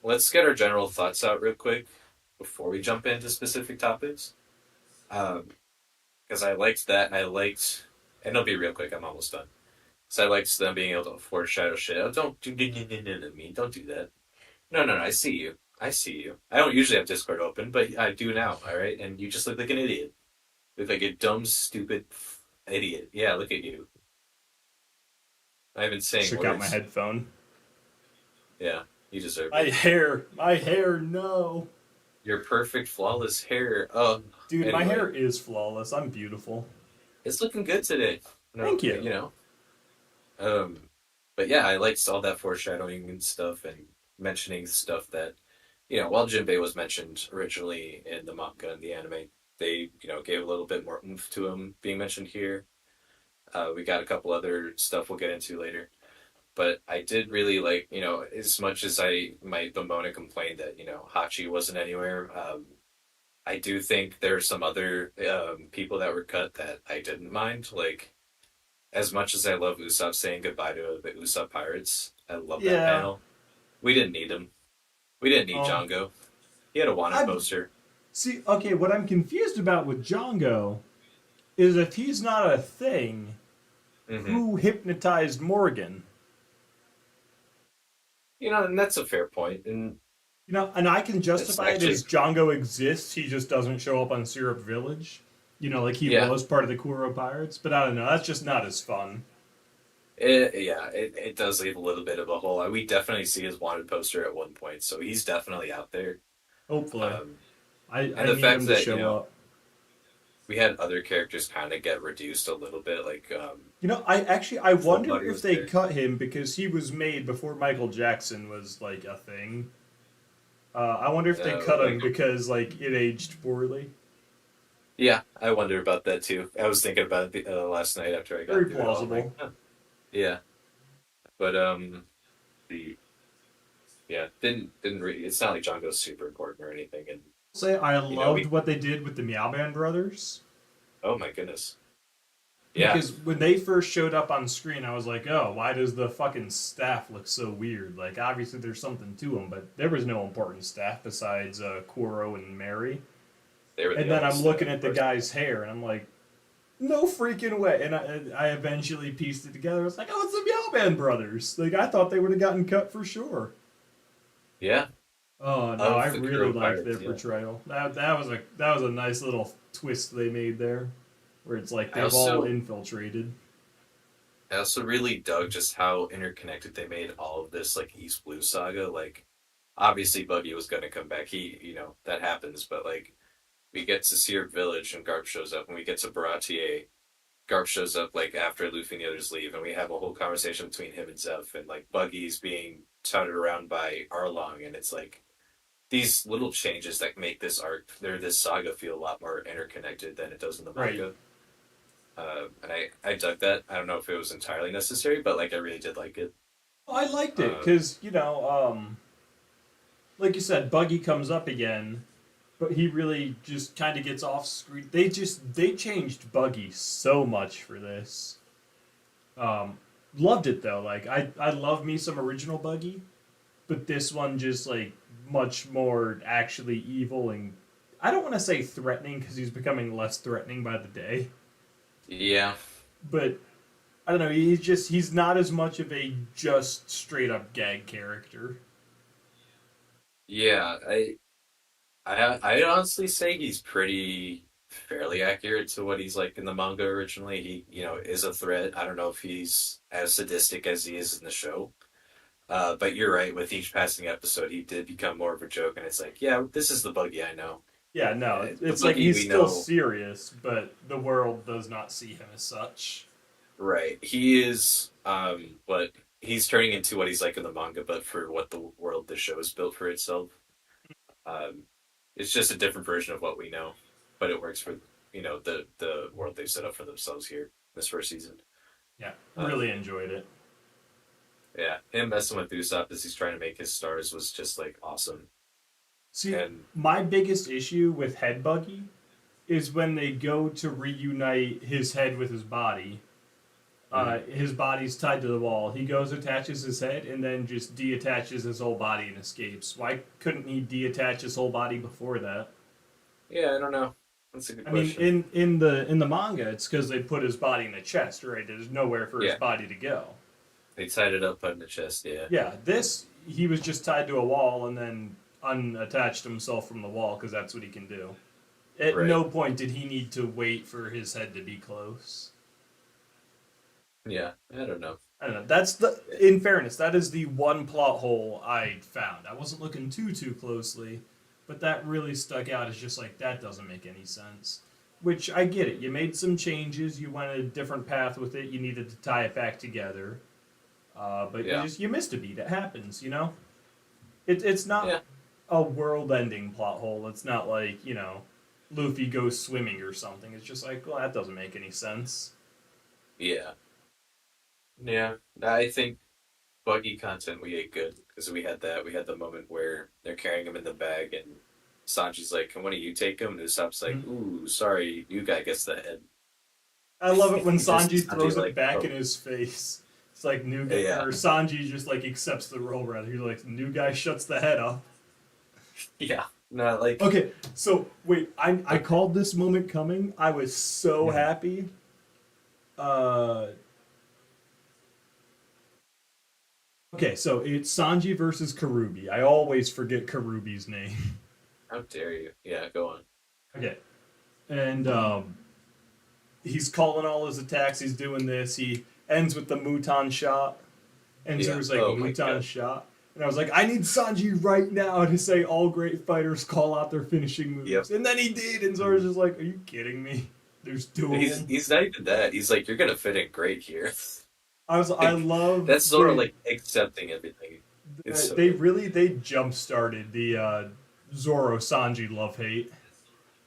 Let's get our general thoughts out real quick before we jump into specific topics. Um, because I liked that, and and it'll be real quick. I'm almost done. So I liked them being able to foreshadow shit. Oh, don't do me. Don't do that. No, no, no. I see you. I see you. I don't usually have Discord open, but I do now. All right, and you just look like an idiot. Look like a dumb, stupid idiot. Yeah, look at you. I've been saying Shook out my words. headphone. Yeah, you deserve My it. hair. My hair. No, Your perfect, flawless hair. Oh, dude, my hair anyway, is flawless. I'm beautiful. it's looking good today. No, Thank you. Um, but yeah, I liked all that foreshadowing and stuff, and mentioning stuff that, while Jinbei was mentioned originally in the manga and the anime, they, gave a little bit more oomph to him being mentioned here. We got a couple other stuff we'll get into later. But I did really like, as much as I might bemoan and complain that, Hachi wasn't anywhere, I do think there are some other people that were cut that I didn't mind. Like, as much as I love Usopp saying goodbye to the Usopp Pirates, I love that Yeah. panel. We didn't need him. We didn't need Um. Django. He had a wanted I poster. see. Okay, what I'm confused about with Django is if he's not a thing, Hmm. who hypnotized Morgan? And that's a fair point. And And I can it's justify it actually, as Django exists. He just doesn't show up on Syrup Village. Like he yeah, was part of the Kuro Pirates. But I don't know. That's just not as fun. it does leave a little bit of a hole. We definitely see his wanted poster at one point, so he's definitely out there. Hopefully, Um, I and the need fact him to that show up. we had other characters kind of get reduced a little bit, like I Full wonder Body if was they there. cut him because he was made before Michael Jackson was like a thing. I wonder if they cut him Like because like it aged poorly. Yeah, I wonder about that too. I was thinking about it last night after I Very got through it all. I'm like, plausible. huh. Yeah, but the yeah didn't really. It's not like Django's super important or anything, and Say I loved we. what they did with the Meow Man brothers. Oh my goodness. Yeah, Because when they first showed up on screen, I was like, "Oh, why does the fucking staff look so weird?" Like, obviously there's something to them, but there was no important staff besides Kuro and Mary. they were And the then only I'm staff looking at the person. guy's hair, and I'm like, "No freaking way!" And I eventually pieced it together. I was like, "Oh, it's the Meow Man brothers." Like, I thought they would have gotten cut for sure. Yeah, Oh no, I of the really Kuro liked pirates. their Yeah, portrayal. That was a nice little twist they made there, where it's like I they've all also infiltrated. I also really dug just how interconnected they made all of this like East Blue saga. Like, obviously Buggy was gonna come back. That happens, but like we get to Seer Village and Garp shows up, and we get to Baratier. Garp shows up like after Luffy and the others leave, and we have a whole conversation between him and Zeph, and like Buggy's being touted around by Arlong, and it's like these little changes that make this saga feel a lot more interconnected than it does in the Right. manga. And I dug that. I don't know if it was entirely necessary, but like I really did like it. Well, I liked it Uh, because like you said, Buggy comes up again, but he really just kind of gets off screen. They changed Buggy so much for this. Um, Loved it though. Like I love me some original Buggy, but this one just like much more actually evil and I don't want to say threatening because he's becoming less threatening by the day, yeah, but I don't know. He's not as much of a just straight up gag character. yeah. I'd honestly say he's pretty fairly accurate to what he's like in the manga originally. He, is a threat. I don't know if he's as sadistic as he is in the show. But you're right. With each passing episode, he did become more of a joke, and it's like, yeah, this is the Buggy I know. Yeah, no, The it's like Buggy he's we still know, serious, but the world does not see him as such. right? He is, but he's turning into what he's like in the manga, but for what the world the show is built for itself. Um, it's just a different version of what we know, but it works for the world they've set up for themselves here this first season. Yeah, really Um, enjoyed it. yeah, him messing with Usopp as he's trying to make his stars was just like awesome. See, And my biggest issue with Head Buggy is when they go to reunite his head with his body. mhm. His body's tied to the wall. He goes, attaches his head, and then just deattaches his whole body and escapes. Why couldn't he deattach his whole body before that? Yeah, I don't know. That's a good I mean, question. in the manga, it's because they put his body in a chest, right? There's nowhere for his Yeah, body to go. they tied it up on the chest. Yeah, Yeah, this he was just tied to a wall and then unattached himself from the wall because that's what he can do. At right. no point did he need to wait for his head to be close. Yeah, I don't know. I don't know. That's the. In fairness, that is the one plot hole I found. I wasn't looking too closely, but that really stuck out as just like that doesn't make any sense. Which I get it. You made some changes. You went a different path with it. You needed to tie it back together. But Yeah, you missed a beat. It happens. It's not yeah, a world-ending plot hole. It's not like Luffy goes swimming or something. It's just like, well, that doesn't make any sense. yeah, yeah. I think buggy content we ate good because we had that. We had the moment where they're carrying him in the bag, and Sanji's like, "Can one of you take him?" And Usopp's like, Mhm. "Ooh, sorry, you guy gets the head." I love it when Just Sanji Sanji throws it like, back in "Oh, his face. It's like new guy, yeah, or Sanji just like accepts the role rather. He's like new guy shuts the head off. yeah." No, like, Okay, so wait, I called this moment coming. I was so mhm. happy. Uh, okay, so it's Sanji versus Karubi. I always forget Karubi's name. How dare you? Yeah, go on. Okay, and he's calling all his attacks. He's doing this. He ends with the Muton shot. And Yeah. Zoro's like, Oh my Muton god. shot. And I was like, I need Sanji right now to say all great fighters call out their finishing Yep. moves. And then he did. And Zoro's just like, are you kidding me? There's two of He's them. he's not even that. He's like, you're gonna fit in great here. I Like, love that's sort of like accepting everything. It's so they good. really they jump started the Zoro Sanji love hate.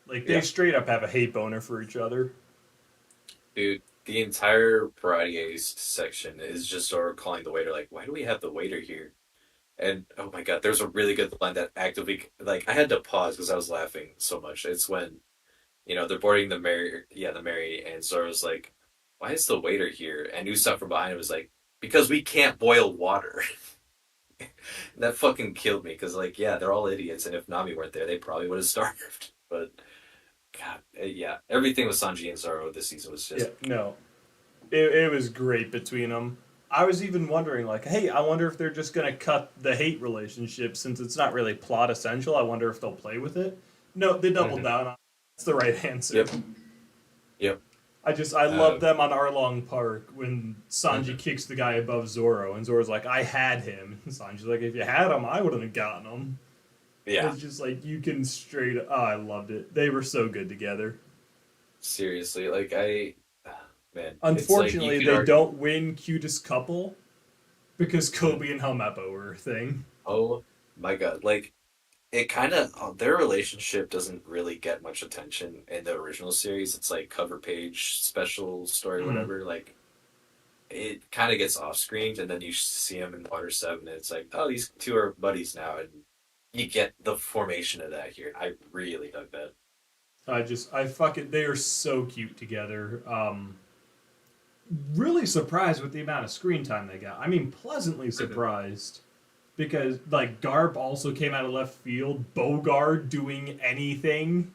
Like they Yeah. straight up have a hate boner for each other. Dude, the entire Baratier section is just Zoro calling the waiter, like, why do we have the waiter here? And oh my god, there's a really good line that actively, like, I had to pause because I was laughing so much. It's when, they're boarding the Mary, and Zoro's like, why is the waiter here? And Usopp from behind him was like, because we can't boil water. That fucking killed me because, like, yeah, they're all idiots, and if Nami weren't there, they probably would have starved. But, God, yeah, everything with Sanji and Zoro this season was Yeah, just. no, it was great between them. I was even wondering, like, hey, I wonder if they're just gonna cut the hate relationship since it's not really plot essential. I wonder if they'll play with it. No, they doubled Mhm. down on it. That's the right answer. Yep, yep. I love Uh, them on Arlong Park when Sanji mhm. kicks the guy above Zoro and Zoro's like, I had him. And Sanji's like, if you had him, I wouldn't have gotten him. Yeah, It's just like you can straight. Oh, I loved it. They were so good together. seriously, man, it's like you Unfortunately, could they argue. don't win cutest couple because Mhm. Kobe and Helmeppo were a thing. Oh my god, like it kind of their relationship doesn't really get much attention in the original series. It's like cover page, special story, Mm. whatever. Like it kind of gets off screened, and then you see them in Water Seven, and it's like, oh, these two are buddies now, and you get the formation of that here. I really dug that. I fucking, they are so cute together. Really surprised with the amount of screen time they got. I mean, pleasantly Mhm. surprised because like Garp also came out of left field. Bogard doing anything.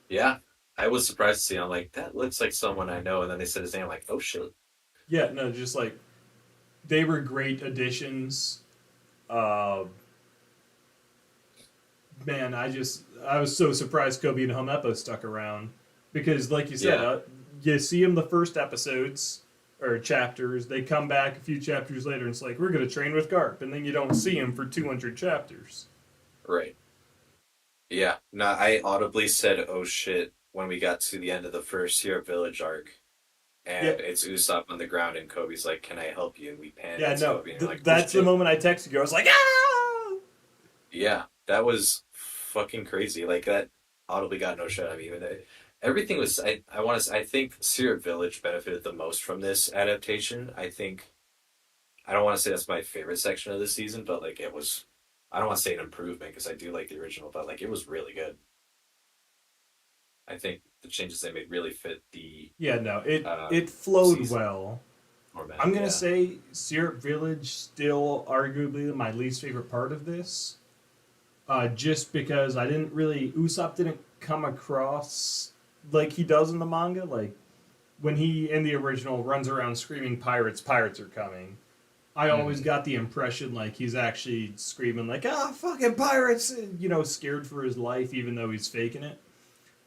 Yeah, I was surprised to see. I'm like, that looks like someone I know, and then they said his name. I'm like, oh shit. Yeah, no, just like they were great additions. Uh, man, I was so surprised Kobe and Helmeppo stuck around because, like you said, Yeah, you see them the first episodes or chapters. They come back a few chapters later, and it's like we're gonna train with Garp, and then you don't see him for 200 chapters. right. Yeah, no, I audibly said, "Oh shit," when we got to the end of the first Sierra Village arc, Yeah, and it's Usopp on the ground, and Kobe's like, "Can I help you?" And we pan, and yeah, it's no, Kobe, and you're like, "Oh that's the shit!" moment I texted you. I was like, ah! Yeah, that was fucking crazy. Like that audibly got no shit. I mean, everything was. I want to. I think Sierra Village benefited the most from this adaptation. I think I don't want to say that's my favorite section of the season, but like it was. I don't want to say an improvement because I do like the original, but like it was really good. I think the changes they made really fit the Yeah, no, uh, it flowed season well. format. I'm gonna Yeah. say Syrup Village still arguably my least favorite part of this, just because I didn't really Usopp didn't come across like he does in the manga. Like when he in the original runs around screaming pirates, pirates are coming. I always Hmm. got the impression like he's actually screaming like ah fucking pirates, scared for his life even though he's faking it.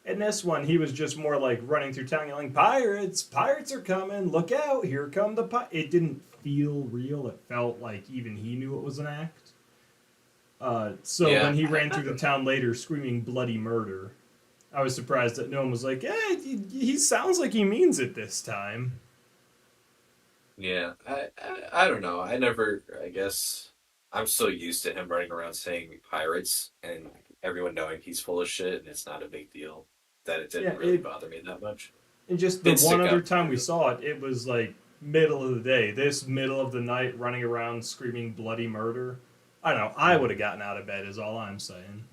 In this one, he was just more like running through town yelling, "Pirates! Pirates are coming! Look out! Here come the pirates!" It didn't feel real. It felt like even he knew it was an act. So when Yeah. he ran through the town later screaming bloody murder, I was surprised that no one was like, "Eh, he sounds like he means it this time." Yeah. I don't know. I never. I guess I'm so used to him running around saying pirates and everyone knowing he's full of shit and it's not a big deal that it Yeah, didn't really bother me that much. and just the Didn't one stick other out to me time we really. saw it, it was like middle of the day. This middle of the night running around screaming bloody murder. I don't know. I would Mhm. have gotten out of bed, is all I'm saying.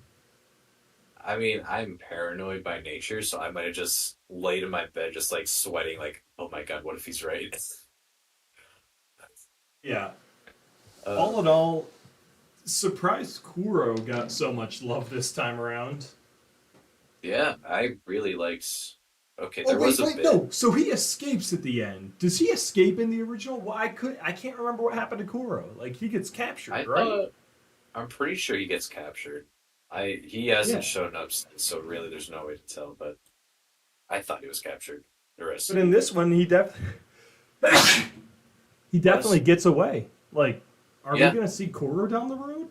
I mean, I'm paranoid by nature, so I might have just laid in my bed, just like sweating, like, oh my god, what if he's right? Yeah. Oh All in man. all, surprised Kuro got so much love this time around. Yeah, I really liked. Okay, Oh there was a wait, bit. no. So he escapes at the end. Does he escape in the original? Well, I can't remember what happened to Kuro. Like he gets captured, I right? thought I'm pretty sure he gets captured. He hasn't Yeah. shown up since, so really there's no way to tell. But I thought he was captured the rest But of in the this one, he definitely was. gets away. Like, are we Yeah, gonna see Kuro down the road?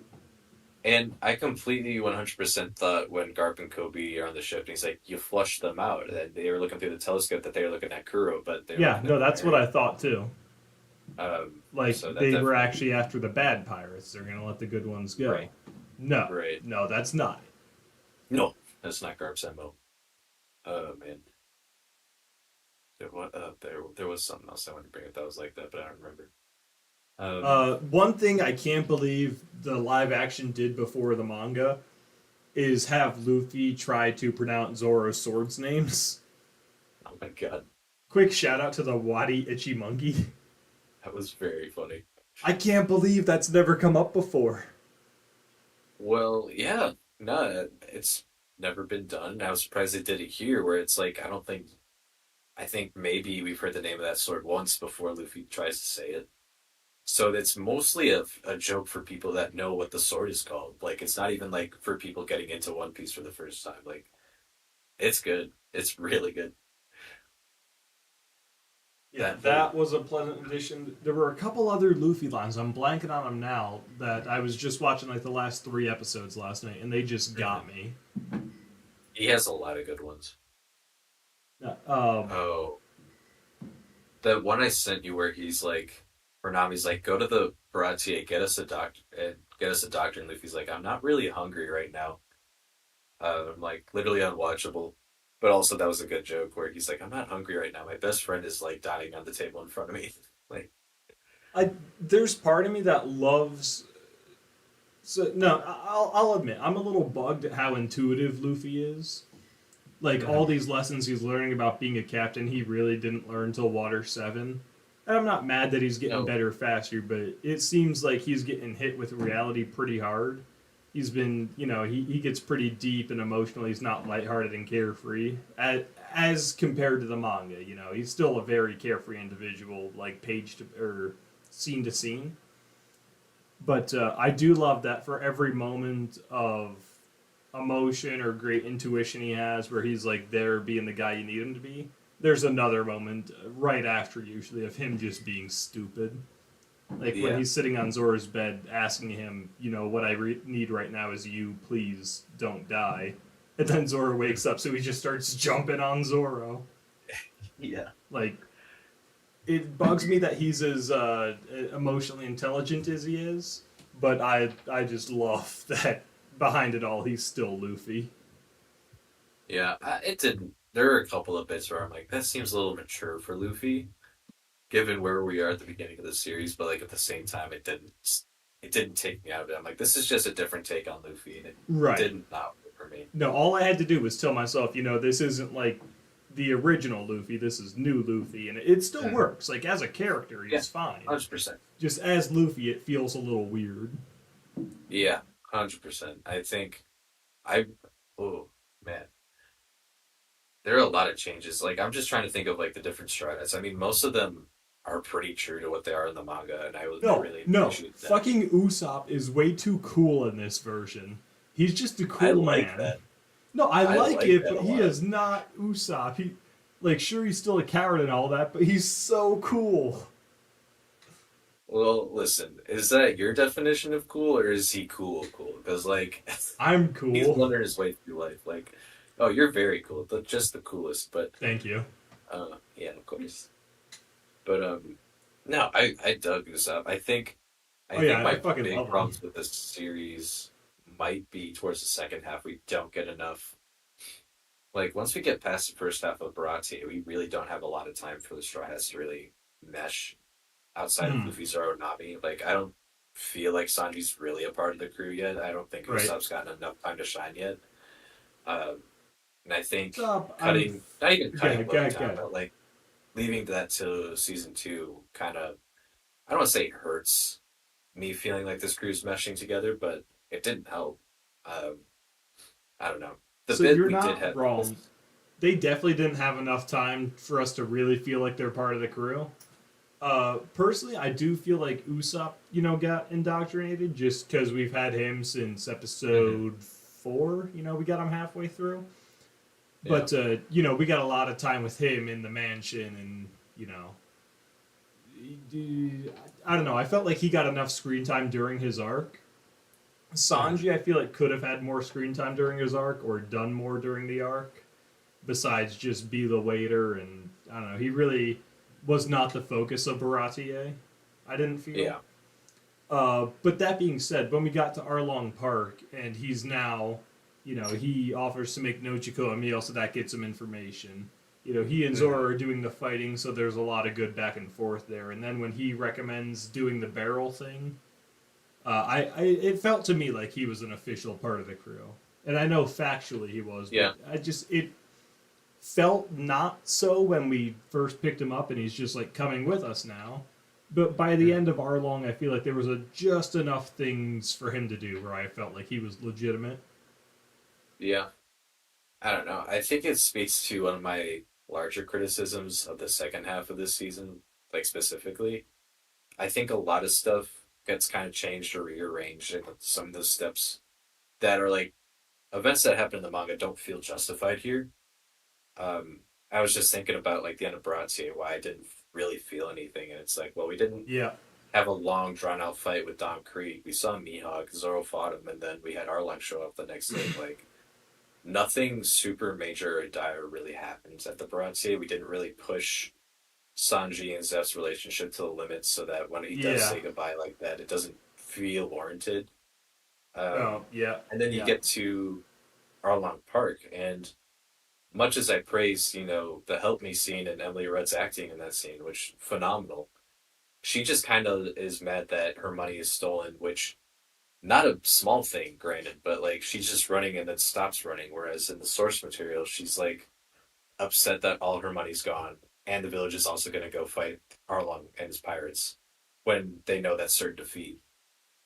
and I completely 100% thought when Garp and Kobe are on the ship, and he's like, "You flushed them out," and they were looking through the telescope that they were looking at Kuro, but they were Yeah, looking at no, the that's what Mary. I thought too. So Like that they were definitely actually after the bad pirates. They're gonna let the good ones go. right, No, right. no, that's not it. No, that's not Garp's MO. Oh man, there was something else I wanted to bring up that was like that, but I don't remember. Um, One thing I can't believe the live action did before the manga is have Luffy try to pronounce Zoro's swords names. oh my god, Quick shout out to the Wadi Itchy Monkey. that was very funny. I can't believe that's never come up before. Well, yeah, no, it's never been done. I was surprised they did it here, where it's like I think maybe we've heard the name of that sword once before Luffy tries to say it. So it's mostly a joke for people that know what the sword is called. Like it's not even like for people getting into One Piece for the first time. Like it's good. It's really good. Yeah, That whole that was a pleasant addition. There were a couple other Luffy lines. I'm blanking on them now. That I was just watching like the last 3 episodes last night, and they just got Mhm. me. He has a lot of good ones. Yeah, Oh, the one I sent you where he's like, or Nami's like, go to the Baratie, get us a doctor, and get us a doctor. And Luffy's like, I'm not really hungry right now. I'm like literally unwatchable. But also that was a good joke where he's like, I'm not hungry right now. My best friend is like dying on the table in front of me. Like, I there's part of me that loves. So no, I'll admit I'm a little bugged at how intuitive Luffy is. Like all mhm. these lessons he's learning about being a captain, he really didn't learn till Water 7. And I'm not mad that he's getting No, better faster, but it seems like he's getting hit with reality pretty hard. He's been, he gets pretty deep and emotional. He's not lighthearted and carefree as compared to the manga. He's still a very carefree individual, like page to or scene to scene. But I do love that for every moment of emotion or great intuition he has where he's like there being the guy you need him to be, there's another moment right after usually of him just being stupid. Like when yeah, he's sitting on Zora's bed asking him, what I need right now is you, please don't die. And then Zora wakes up, so he just starts jumping on Zoro. yeah, Like, it bugs me that he's as emotionally intelligent as he is, but I just love that behind it all, he's still Luffy. yeah. It didn't. There are a couple of bits where I'm like, that seems a little mature for Luffy, given where we are at the beginning of the series. But like at the same time, it didn't take me out of it. I'm like, this is just a different take on Luffy, and it Right. didn't not work for me. No, all I had to do was tell myself, this isn't like the original Luffy. This is new Luffy, and it still Mhm. works. Like as a character, Yeah, he's fine. 100%. Just as Luffy, it feels a little weird. Yeah, 100%. I think I. Oh man, there are a lot of changes. Like I'm just trying to think of like the different stratas. I mean, most of them are pretty true to what they are in the manga, and I No, really no, appreciate that. fucking Usopp is way too cool in this version. He's just a I cool like man. that. No, I I like like it, that but a he lot. is not Usopp. Like, sure, he's still a coward and all that, but he's so cool. Well, listen, is that your definition of cool, or is he cool? Cool? Because like I'm he's cool. learning his way through life. Like, oh, you're very cool, just the coolest. But Thank you. yeah, of course. But no, I dug this up. Oh I think yeah, I my fucking big love him. problems with this series might be towards the second half. We don't get enough. Like once we get past the first half of Baratie, we really don't have a lot of time for the Straw Hats to really mesh outside of Hmm. Luffy, Zoro, and Nami. Like I don't feel like Sanji's really a part of the crew yet. I don't think Right. Usopp's gotten enough time to shine yet. Um, and I think Stop. cutting, not even Go cutting ahead, go Low ahead, go down, ahead. but like leaving that to season two kind of, I don't want to say it hurts me feeling like this crew's meshing together, but it didn't help. Um, I don't know. The So bit you're we did not have, wrong. They definitely didn't have enough time for us to really feel like they're part of the crew. Personally, I do feel like Usopp, got indoctrinated just because we've had him since Mhm. episode 4. We got him halfway through. Yeah, But, we got a lot of time with him in the mansion and, I don't know. I felt like he got enough screen time during his arc. Mhm. Sanji, I feel like could have had more screen time during his arc or done more during the arc, besides just be the waiter. And I don't know. He really was not the focus of Baratier. I didn't feel. yeah, But that being said, when we got to Arlong Park and he's now he offers to make Nochiko a meal, so that gets him information. He and Hmm. Zoro are doing the fighting, so there's a lot of good back and forth there. And then when he recommends doing the barrel thing, it felt to me like he was an official part of the crew. And I know factually he was, but Yeah. it felt not so when we first picked him up, and he's just like coming with us now. But by the Hmm. end of Arlong, I feel like there was just enough things for him to do where I felt like he was legitimate. Yeah. I don't know. I think it speaks to one of my larger criticisms of the second half of this season, like specifically. I think a lot of stuff gets kind of changed or rearranged, and some of those steps that are like events that happen in the manga don't feel justified here. Um, I was just thinking about like the end of Baratie, why I didn't really feel anything, and it's like, well, we didn't Yeah. have a long drawn out fight with Dom Creek. We saw Mihawk, Zoro fought him, and then we had Arlong show up the next day. Like nothing super major or dire really happens at the Baratie. We didn't really push Sanji and Zeph's relationship to the limits so that when he does Yeah. say goodbye like that, it doesn't feel warranted. Oh, yeah. And then you Yeah. get to Arlong Park, and much as I praise, the Help Me scene and Emily Rudd's acting in that scene, which phenomenal, she just kind of is mad that her money is stolen, which not a small thing, granted, but like she's just running and then stops running. Whereas in the source material, she's like upset that all her money's gone, and the village is also going to go fight Arlong and his pirates when they know that's certain defeat.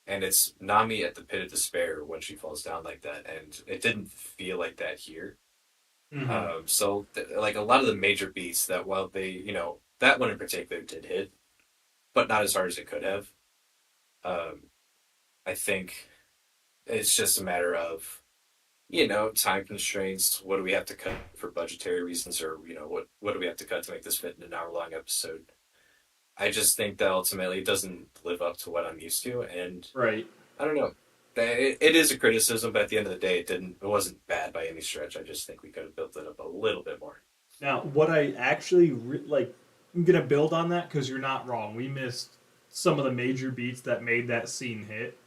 And it's Nami at the pit of despair when she falls down like that, and it didn't feel like that here. Mm-hmm. Like a lot of the major beats that while they, that one in particular did hit, but not as hard as it could have. Um, I think it's just a matter of time constraints. What do we have to cut for budgetary reasons, or what do we have to cut to make this fit in an hour long episode? I just think that ultimately it doesn't live up to what I'm used to, and Right. I don't know. It is a criticism, but at the end of the day, it wasn't bad by any stretch. I just think we could have built it up a little bit more. Now, what I actually like, I'm gonna build on that because you're not wrong. We missed some of the major beats that made that scene hit.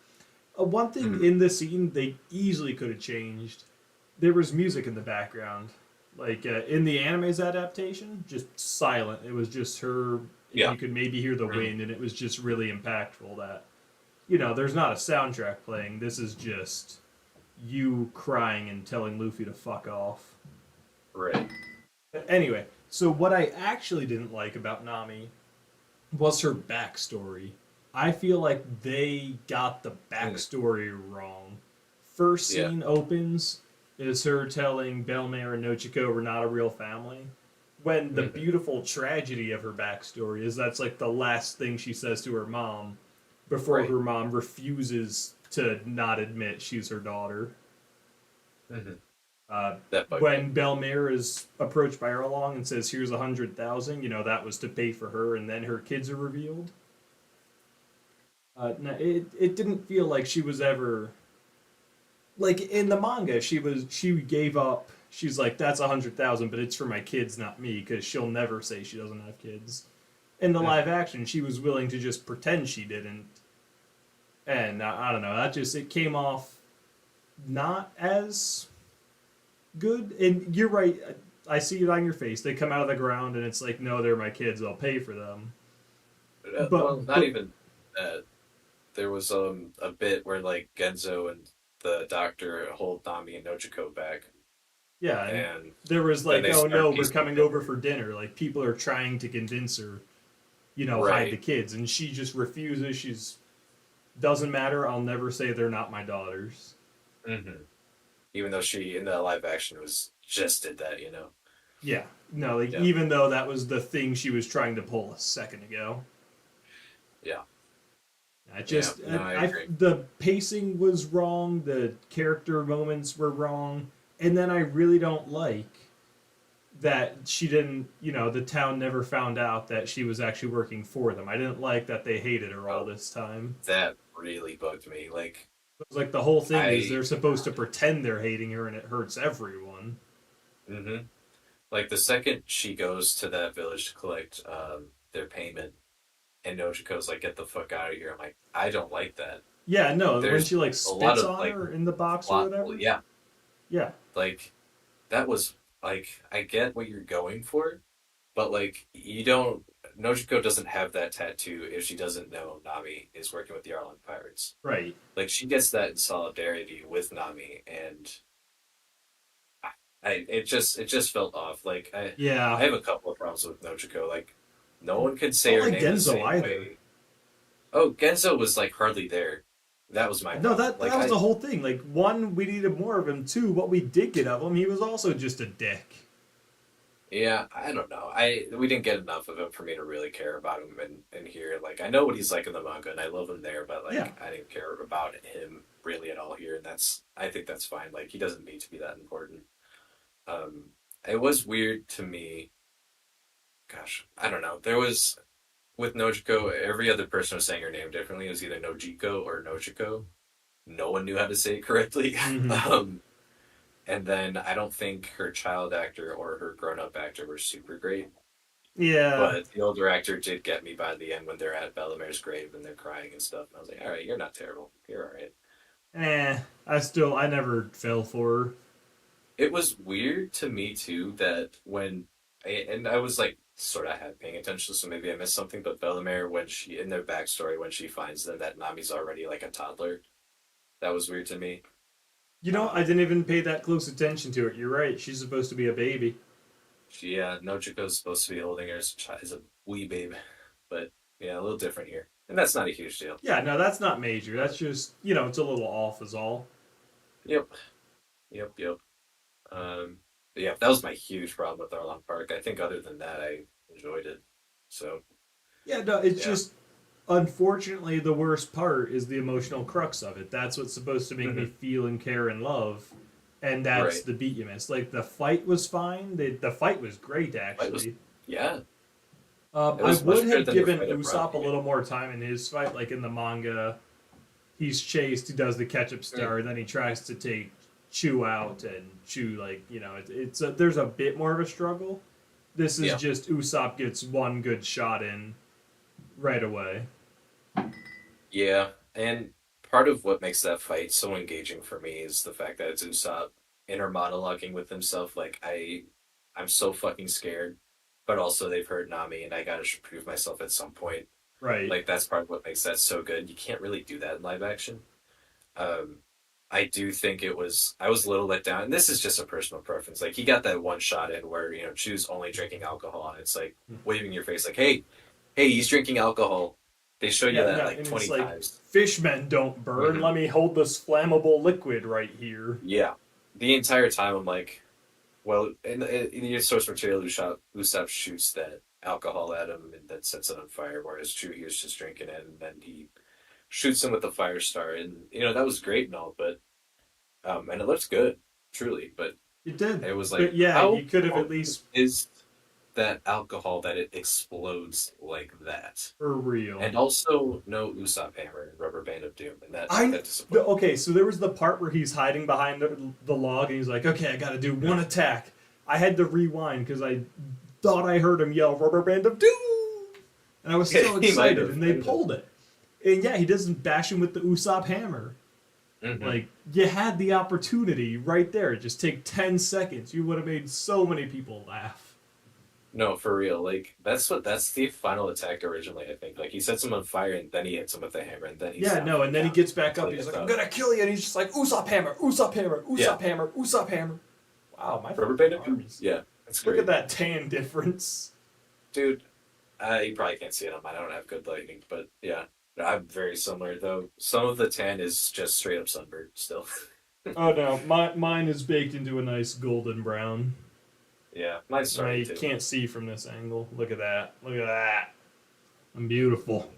One thing Mm-hmm. in the scene they easily could have changed. There was music in the background, like in the anime's adaptation, just silent. It was just her, and Yeah. you could maybe hear the Mm-hmm. wind, and it was just really impactful. That there's not a soundtrack playing. This is just you crying and telling Luffy to fuck off. Right. Anyway, so what I actually didn't like about Nami was her backstory. I feel like they got the Mm. backstory wrong. First Yeah. scene opens is her telling Belmare and Nochiko we're not a real family. When the Mm-hmm. beautiful tragedy of her backstory is that's like the last thing she says to her mom before Right. her mom refuses to not admit she's her daughter. Mm-hmm. Uh, That bugged me. when Belmare is approached by Erlong and says, "Here's 100,000," that was to pay for her, and then her kids are revealed. No, it didn't feel like she was ever like in the manga. She gave up. She's like, "That's 100,000, but it's for my kids, not me," because she'll never say she doesn't have kids. In the live Mm-hmm. action, she was willing to just pretend she didn't, and I don't know. That just it came off not as good. And you're right. I see it on your face. They come out of the ground, and it's like, no, they're my kids. I'll pay for them. Well, But not even that. There was a bit where like Genzo and the doctor hold Nami and Nochiko back, yeah, and and there was then like, they oh no, start we're piecing coming over together. for dinner. Like people are trying to convince her, hide the Right. kids, and she just refuses. She's doesn't matter. I'll never say they're not my daughters. Mm-hmm. Even though she in the live action was just did that. Yeah, no, like Yeah. even though that was the thing she was trying to pull a second ago. Yeah. I Yeah. just, No, I I agree. the pacing was wrong. The character moments were wrong, and then I really don't like that she didn't. The town never found out that she was actually working for them. I didn't like that they hated her all Oh, this time. that really bugged me. Like It was like the whole thing is I. they're supposed to pretend they're hating her, and it hurts everyone. Mm-hmm. Like the second she goes to that village to collect their payment, and Nojiko's like, "Get the fuck out of here!" I'm like, I don't like that. Yeah, no, when There's she like a lot spits of on like her in the box or plot. whatever. Yeah. Yeah. Like that was like I get what you're going for, but like you don't. Nojiko doesn't have that tattoo if she doesn't know Nami is working with the Arlong Pirates. Right. Like she gets that in solidarity with Nami, and it just felt off. Like I Yeah. have a couple of problems with Nojiko. Like no one could I say don't her like name the Genzo same either. way. Oh, Genzo was like hardly there. That was my No, problem. that was the whole thing. Like, one, we needed more of him. Two, what we did get of him, he was also just a dick. Yeah, I don't know. We didn't get enough of him for me to really care about him in here. Like I know what he's like in the manga and I love him there, but Yeah. like I didn't care about him really at all here, and I think that's fine. Like he doesn't need to be that important. Um it was weird to me. Gosh, I don't know. There was with Nojiko, every other person was saying her name differently. It was either Nojiko or Nojiko. No one knew how to say it correctly. Hmm. um and then I don't think her child actor or her grown up actor were super great. Yeah. But the older actor did get me by the end when they're at Belamir's grave and they're crying and stuff. And I was like, all right, you're not terrible. You're all right. I never fell for her. It was weird to me, too, that and I was like, sort of had paying attention, so maybe I missed something. But Belamir, in their backstory, when she finds them, that Nami's already like a toddler. That was weird to me. You know, I Um, didn't even pay that close attention to it. You're right. She's supposed to be a baby. Nojiko's supposed to be holding her as a wee babe. But yeah, a little different here. And that's not a huge deal. Yeah, no, that's not major. That's just, it's a little off, is all. Yep, yep. Um, but yeah, that was my huge problem with Arlong Park. I think other than that, I enjoyed it. So Yeah, no, it's yeah, just, unfortunately, the worst part is the emotional crux of it. That's what's supposed to make me hmm feel and care and love. And that's right. the beat you miss. Like, the fight was fine. The fight was great, It was actually. yeah, it I was much would better have than the given fight at Usopp a Broadgate. little more time in his fight. Like in the manga, he's chased, he does the ketchup Mm. star, and then he tries to take Chew out, and Chew, like, there's a bit more of a struggle. This is Yeah, just Usopp gets one good shot in right away. yeah, and part of what makes that fight so engaging for me is the fact that it's Usopp inner monologuing with himself. Like I'm so fucking scared, but also they've hurt Nami, and I gotta prove myself at some point. Right. Like that's part of what makes that so good. You can't really do that in live action. Um, I do think I was a little let down, and this is just a personal preference. Like he got that one shot in where Chu's only drinking alcohol, and it's like waving in your face, like, hey, he's drinking alcohol. They show you Yeah, that no, like and it's 20 like times. fishmen don't burn. hmm Let me hold this flammable liquid right here. Yeah, the entire time I'm like, well, in your source material, Usopp shoots that alcohol at him and then sets it on fire, whereas Chu he was just drinking it, and then he shoots him with the fire star, and that was great and all, but and it looks good, truly, but It did, it was like, but yeah, how you could have at potent least is that alcohol that it explodes like that? for real. And also, no Usopp hammer and rubber band of doom, and I that disappointed me. okay, so there was the part where he's hiding behind the log, and he's like, "Okay, I got to do one Yeah. attack." I had to rewind because I thought I heard him yell "Rubber Band of Doom," and I was so He might excited, have. and they pulled it. And yeah, he doesn't bash him with the Usopp hammer. hmm Like, you had the opportunity right there. Just take 10 seconds. You would have made so many people laugh. No, for real. Like that's the final attack originally. I think like he sets him on fire and then he hits him with the hammer and then he's Yeah, down no, for and the then he count gets back until up. he He's gets like, I'm out. gonna kill you. And he's just like, Usopp hammer, Usopp hammer, Yeah, Usopp hammer, Usopp hammer. Wow, my rubber fucking band of doom. arms. Yeah, that's Look at great, that tan difference. dude. You probably can't see it on mine. I don't have good lighting, but yeah, I'm very similar though. Some of the tan is just straight up sunburned still. Oh no, mine is baked into a nice golden brown. Yeah, mine's starting I to. can't see from this angle. Look at that. Look at that. I'm beautiful.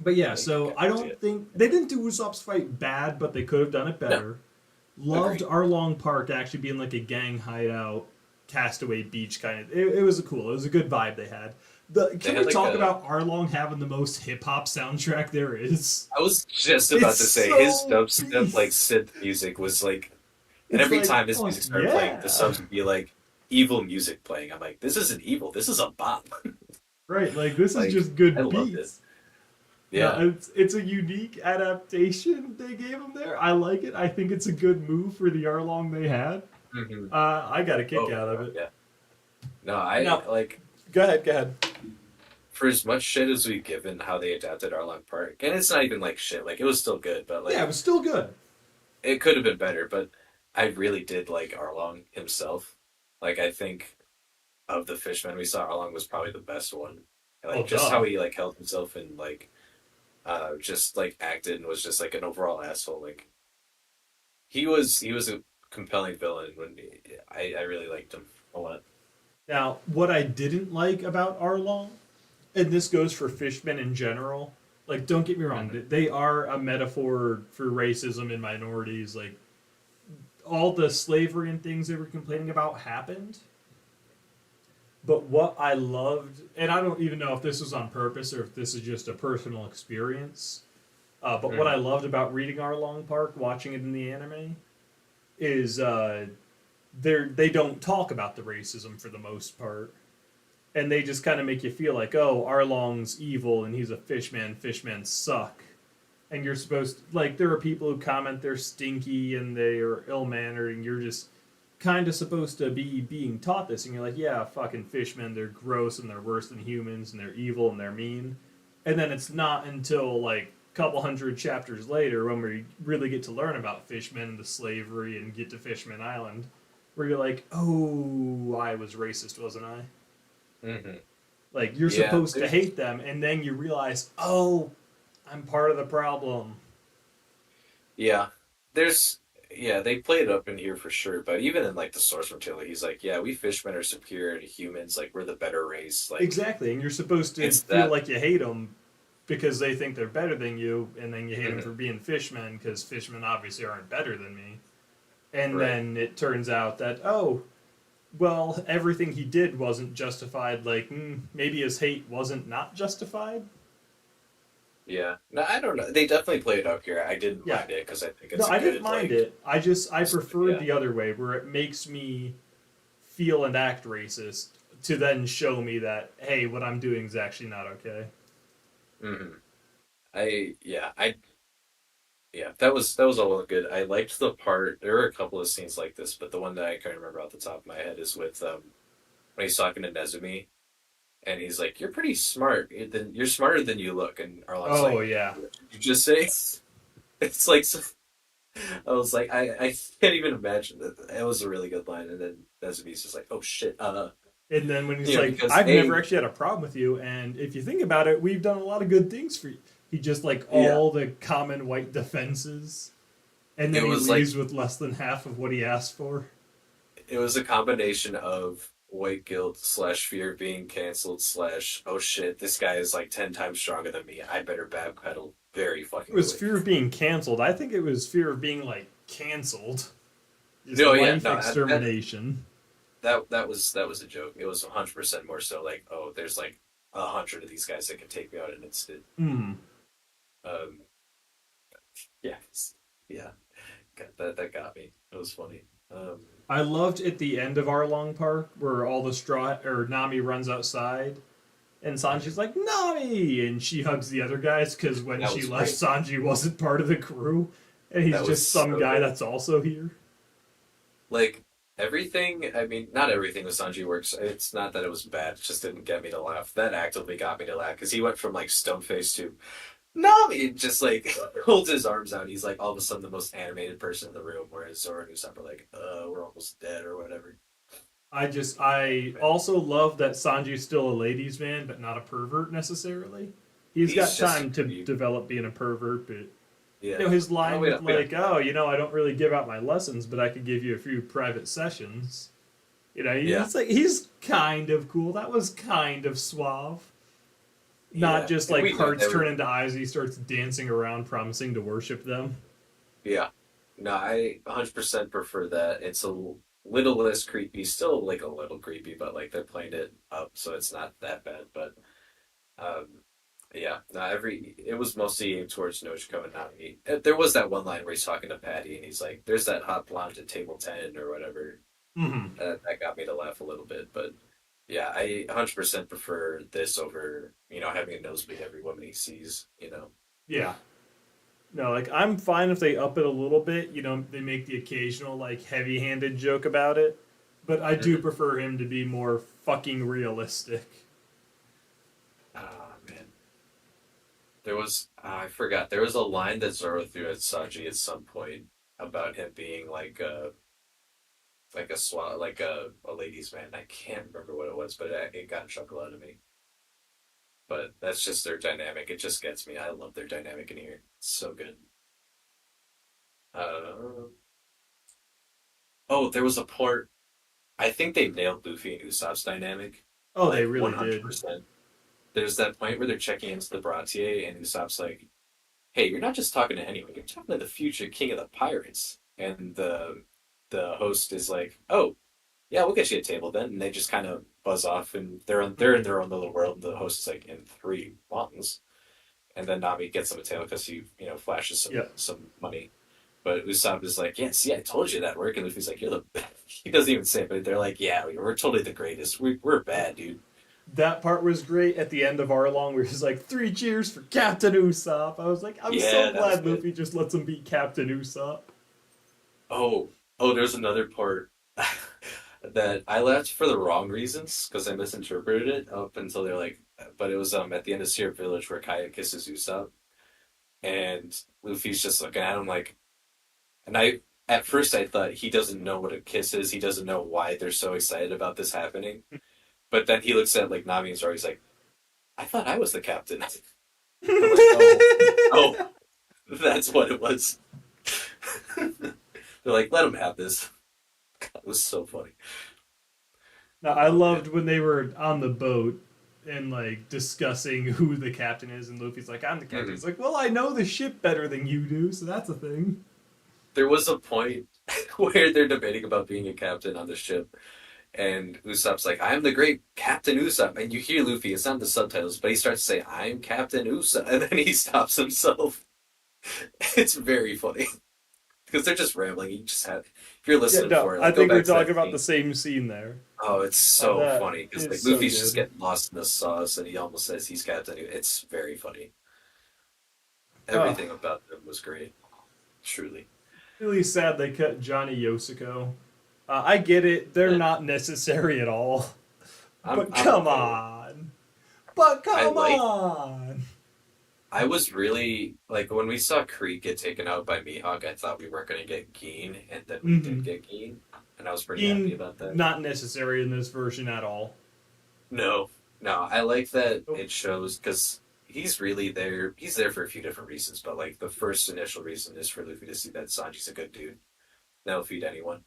But yeah, I think you so can I see don't it. think they didn't do Usopp's fight bad, but they could have done it No, better. Loved agreed. Arlong Park actually being like a gang hideout, castaway beach kind of. It was cool. It was a good vibe they had. They Can we had like talk a. about Arlong having the most hip hop soundtrack there is? I was just about It's to say his so dubstep like beast. synth music was like, and It's every like, time his oh music started playing, the yeah, subs would be like evil music playing. I'm like, this isn't evil. This is a bop. right. Like this is Like just I good loved it. beats. No, Yeah. it's a unique adaptation they gave him there. I like it. I think it's a good move for the Arlong they had. Hmm. I got a kick Oh out of God, it. yeah. No, I Now, like go ahead, go ahead. for as much shit as we've given how they adapted Arlong Park, and it's not even like shit. Like it was still good, but Yeah, it like was still good. it could have been better. But I really did like Arlong himself. Like I think of the fishmen we saw, Arlong was probably the best one. Oh, Like just how duh. he like held himself and like just like acted and was just like an overall asshole. Like he was a compelling villain when I really liked him a lot. Now, what I didn't like about Arlong, and this goes for fishmen in general, like, don't get me wrong, Hmm. they are a metaphor for racism and minorities. Like, all the slavery and things they were complaining about happened. But what I loved, and I don't even know if this was on purpose or if this is just a personal experience, but what I Hmm. loved about reading Arlong Park, watching it in the anime, is they don't talk about the racism for the most part, and they just kind of make you feel like, oh, Arlong's evil and he's a fishman. Fishmen suck, and you're supposed to, like, there are people who comment they're stinky and they are ill mannered, and you're just kind of supposed to be being taught this, and you're like, yeah, fucking fishmen, they're gross and they're worse than humans and they're evil and they're mean, and then it's not until like a couple hundred chapters later when we really get to learn about fishmen and the slavery and get to Fishman Island, where you're like, oh, I was racist, wasn't I? Hmm. Like, you're Yeah, supposed to there's hate them, and then you realize, oh, I'm part of the problem. yeah, there's yeah, they play it up in here for sure. But even in like the source material, he's like, yeah, we fishmen are superior to humans. Like we're the better race. Like Exactly, and you're supposed to it's feel that. like you hate them because they think they're better than you, and then you hate them for Mhm. being fishmen because fishmen obviously aren't better than me. And Right. then it turns out that, oh, well, everything he did wasn't justified. Like, maybe his hate wasn't not justified. Yeah. No, I don't know. They definitely play it up here. I didn't Yeah, mind it because I think no, it's a I didn't good mind like. it. I preferred Yeah. the other way, where it makes me feel and act racist to then show me that, hey, what I'm doing is actually not okay. Hmm. I that was all good. I liked the part. There were a couple of scenes like this, but the one that I can't remember off the top of my head is with when he's talking to Nezumi and he's like, "You're pretty smart. You're smarter than you look." And Arlong's Oh like, yeah, "What did you just say?" It's like I was like, I can't even imagine that. It was a really good line, and then Nezumi's just like, "Oh shit," and then when he's like, because I've never a actually had a problem with you, and if you think about it, we've done a lot of good things for you. He just like yeah, all the common white defenses, and it then he was like leaves with less than half of what he asked for. it was a combination of white guilt slash fear of being canceled slash oh shit, this guy is like 10 times stronger than me. I better backpedal very It fucking was quick. fear of being canceled. I think it was fear of being like canceled. Just No, yeah, life no, extermination. that was a joke. It was 100% more so like oh, there's like 100 of these guys that can take me out in an instant. Hmm. Um, yeah, yeah, that got me. It was funny. I loved at the end of Arlong Park where all the straw or Nami runs outside and Sanji's mhm. like Nami, and she hugs the other guys because when That she was left, great. Sanji wasn't part of the crew, and he's That was just some so guy good. that's also here. Like everything, I mean, not everything with Sanji works. It's not that it was bad; it just didn't get me to laugh. That actively got me to laugh because he went from like stone face to Nami, just like holds his arms out. He's like all of a sudden the most animated person in the room, whereas Zoro and Usopp are like, we're almost dead or whatever. I also love that Sanji's still a ladies' man, but not a pervert necessarily. He's got He's just a time to creep. develop being a pervert, but Yeah. his Oh, line we with don't, we don't like, need that. "Oh, I don't really give out my lessons, but I could give you a few private sessions." Yeah. He's like he's kind of cool. That was kind of suave. Not Yeah. just And like we know hearts they turn were. into eyes. He starts dancing around, promising to worship them. Yeah. No, I 100% prefer that. It's a little less creepy. Still like a little creepy, but like they're playing it up, so it's not that bad. But um, yeah, no, it was mostly aimed towards Nojiko and not me. There was that one line where he's talking to Patty, and he's like, "There's that hot blonde at table 10 or whatever." Hmm. That got me to laugh a little bit, but Yeah, I 100% prefer this over, having a nosebleed every woman he sees, Yeah. No, like I'm fine if they up it a little bit. They make the occasional like heavy-handed joke about it, but I do Mhm. prefer him to be more fucking realistic. Ah, man. I forgot, there was a line that Zoro threw at Sanji at some point about him being like a swat, like a ladies' man. I can't remember what it was, but it got a chuckle out of me. But that's just their dynamic. It just gets me. I love their dynamic in here. It's so good. Uh, oh, there was a part. I think they nailed Luffy and Usopp's dynamic, Oh, they like really did. 100%. There's that point where they're checking into the Brontier, and Usopp's like, "Hey, you're not just talking to anyone. You're talking to the future king of the pirates." And the host is like, "Oh, yeah, we'll get you a table then." And they just kind of buzz off, and they're in their own little world. And the host is like, "In 3 months." And then Nami gets him a tail because flashes Yeah. some money. But Usopp is like, "Yeah, see, I told you that work." And Luffy's like, "You're the." He doesn't even say it, but they're like, "Yeah, we're totally the greatest. We're bad, dude." That part was great at the end of Arlong where he's like, three cheers for Captain Usopp. I was like, I'm so Yeah, that was glad good. Luffy just lets him beat Captain Usopp. Oh, there's another part that I left for the wrong reasons because I misinterpreted it up until they're like, but it was at the end of Syrup Village where Kaya kisses Usopp, and Luffy's just looking at him like, and I at first I thought he doesn't know what a kiss is. He doesn't know why they're so excited about this happening. But then he looks at like Nami and Zoro. He's like, "I thought I was the captain." I'm like, "Oh, oh, that's what it was." They're like, "Let him have this." It was so funny. Now, I Oh man. loved when they were on the boat and like discussing who the captain is, and Luffy's like, I'm the captain. Mhm. He's like, well, I know the ship better than you do, so that's a thing. There was a point where they're debating about being a captain on the ship, and Usopp's like, "I'm the great Captain Usopp," and you hear Luffy. It's not the subtitles, but he starts to say, "I'm Captain Usopp," and then he stops himself. It's very funny because they're just rambling. You just have, if you're Yeah, listening no, for it, I like go think we're back to talking that about the scene. same scene there. Oh, it's so That funny because like is so Luffy's just good. getting lost in the sauce, and he almost says he's Captain. It's very funny. Uh, Everything about them was great, truly. really sad they cut Johnny Yosiko. I get it; they're Eh, not necessary at all. I'm But I'm come okay with it. on! But I come like on! I was really like when we saw Creed get taken out by Mihawk, I thought we weren't going to get Geen, and then we did Mm-hmm. get Geen, and I was pretty happy Being about that. not necessary in this version at all. No, no, I like that Nope. it shows because he's really there. He's there for a few different reasons, but like the first initial reason is for Luffy to see that Sanji's a good dude. That'll feed anyone.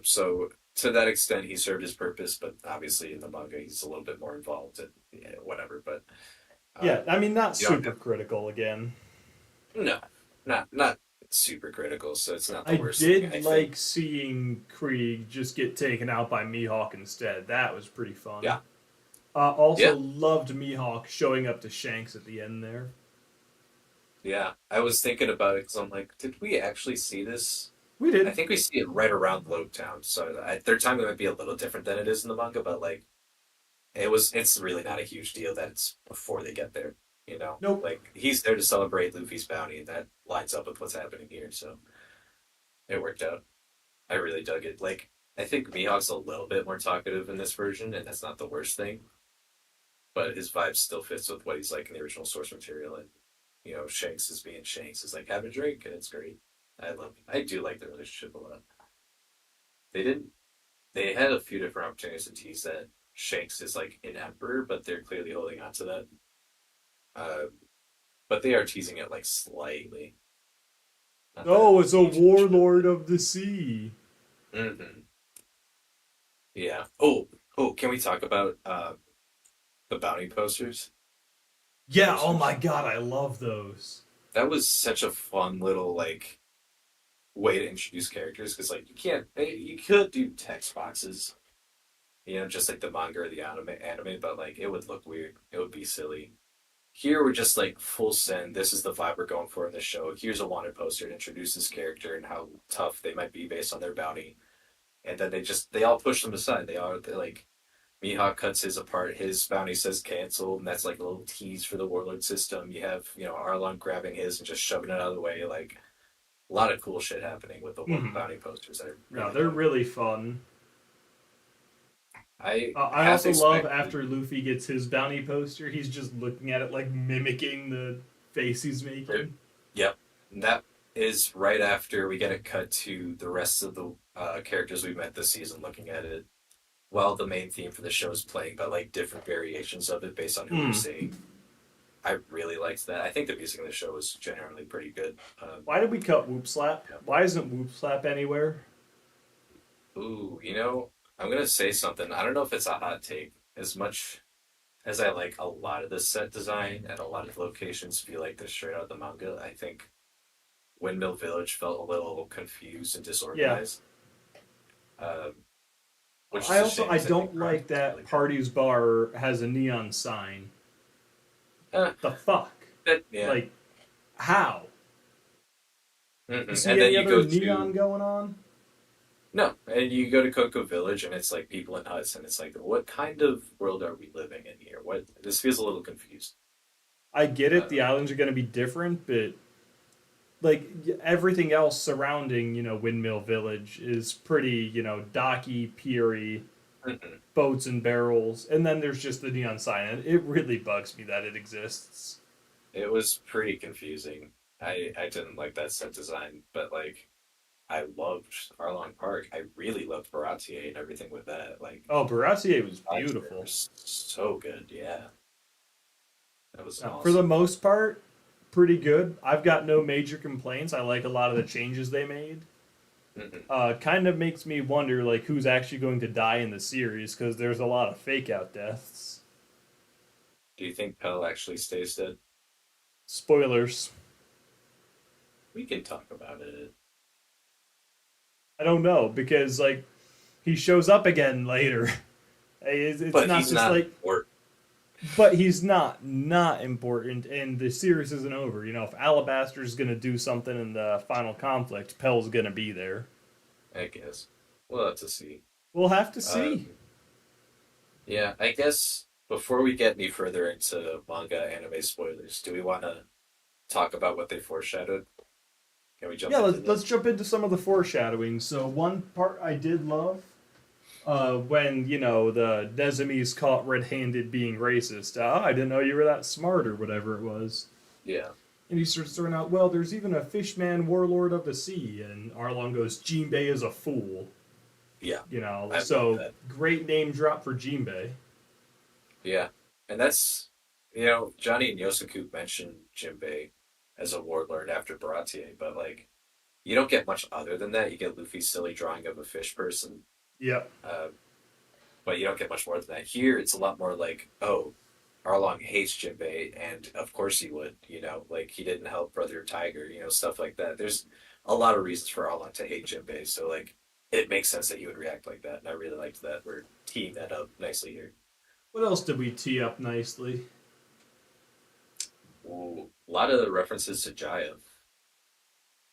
So to that extent, he served his purpose, but obviously in the manga, he's a little bit more involved and yeah, whatever. But uh, Yeah, I mean, not you don't super critical again. no, not super critical, so it's not the I worst thing. did I think, like seeing Krieg just get taken out by Mihawk instead. That was pretty fun. yeah, Also yeah, loved Mihawk showing up to Shanks at the end there. yeah. I was thinking about it because I'm like, did we actually see this? We I did. think we see it right around Town, so their timing might be a little different than it is in the manga, but like it's really not a huge deal that it's before they get there. Nope. Like he's there to celebrate Luffy's bounty, and that lines up with what's happening here, so it worked out. I really dug it. Like I think Mihawk's a little bit more talkative in this version, and that's not the worst thing. But his vibe still fits with what he's like in the original source material. And Shanks is being Shanks is like have a drink, and it's great. I do like the relationship a lot. They didn't. They had a few different opportunities to tease that Shanks is like an emperor, but they're clearly holding on to that. Uh, but they are teasing it like slightly. Not that Oh, it's a huge of a shift. warlord of the sea. Mm-hmm. Yeah. Oh. Can we talk about the bounty posters? Yeah, oh my Posters. god, I love those. That was such a fun little like way to introduce characters because like you could do text boxes, just like the manga or the anime, but like it would look weird. It would be silly. Here we're just like full send. This is the vibe we're going for in the show. Here's a wanted poster to introduce this character and how tough they might be based on their bounty. And then they all push them aside. They're like Mihawk cuts his apart. His bounty says cancel, and that's like a little tease for the warlord system. You have, Arlong grabbing his and just shoving it out of the way. Like, a lot of cool shit happening with the Hmm. bounty posters. I No, really they're like. really fun. I I half also love expected. after Luffy gets his bounty poster, he's just looking at it like mimicking the face he's making. Yep, that is right after we get a cut to the rest of the characters we met this season looking at it while the main theme for the show is playing, but like different variations of it based on who we're Hmm. seeing. I really liked that. I think the music in the show was generally pretty good. Why did we cut Whoop Slap? Yeah. Why isn't Whoop Slap anywhere? Ooh, I'm gonna say something. I don't know if it's a hot take. As much as I like a lot of the set design and a lot of the locations feel like they're straight out of the manga, I think Windmill Village felt a little confused and Yeah. disorganized. Um, which is I a also shame I because I think don't Brock like is really that good. Party's Bar has a neon sign. Uh, The fuck? yeah. Like, how? You see And then any you other go neon to going on? no, and you go to Cocoa Village, and it's like people in huts, and it's like, what kind of world are we living in here? What this feels a little confused. I get it, the Um, islands are going to be different, but like everything else surrounding, Windmill Village is pretty, docky, piery, mhm. boats and barrels, and then there's just the neon sign. And it really bugs me that it exists. It was pretty confusing. I didn't like that set design, but like I loved Arlong Park. I really loved Baratier and everything with that. Like Oh, Baratier was vibes there were beautiful. so good. Yeah, that was For the awesome. most part, pretty good. I've got no major complaints. I like a lot of the changes they made. Hmm. Kind of makes me wonder like who's actually going to die in the series because there's a lot of fake out deaths. Do you think Pell actually stays dead? Spoilers. We can talk about it. I don't know because like he shows up again later. It's But not he's just not like, important. but he's not important, and the series isn't over. If Alabaster's gonna do something in the final conflict, Pell's gonna be there. I guess. We'll have to see. We'll have to see. Um, yeah, I guess before we get any further into manga anime spoilers, do we want to talk about what they foreshadowed? Can we jump Yeah, into let's this? jump into some of the foreshadowing. So one part I did love, when the Nezumi's caught red-handed being racist. I didn't know you were that smart or whatever it was. Yeah, And he starts throwing out, well, there's even a fishman warlord of the sea, and Arlong goes, Jinbei is a fool. yeah, I love So that. great name drop for Jinbei. Yeah, and that's Johnny and Yosaku mentioned Jinbei as a warlord after Baratier, but like you don't get much other than that. You get Luffy's silly drawing of a fish person, Yep. uh, but you don't get much more than that. Here, it's a lot more like, oh, Arlong hates Jinbei, and of course he would. Like he didn't help Brother Tiger, stuff like that. There's a lot of reasons for Arlong to hate Jinbei, so like it makes sense that he would react like that, and I really liked that. We're teeing that up nicely here. What else did we tee up nicely? Ooh, a lot of references to Jaya.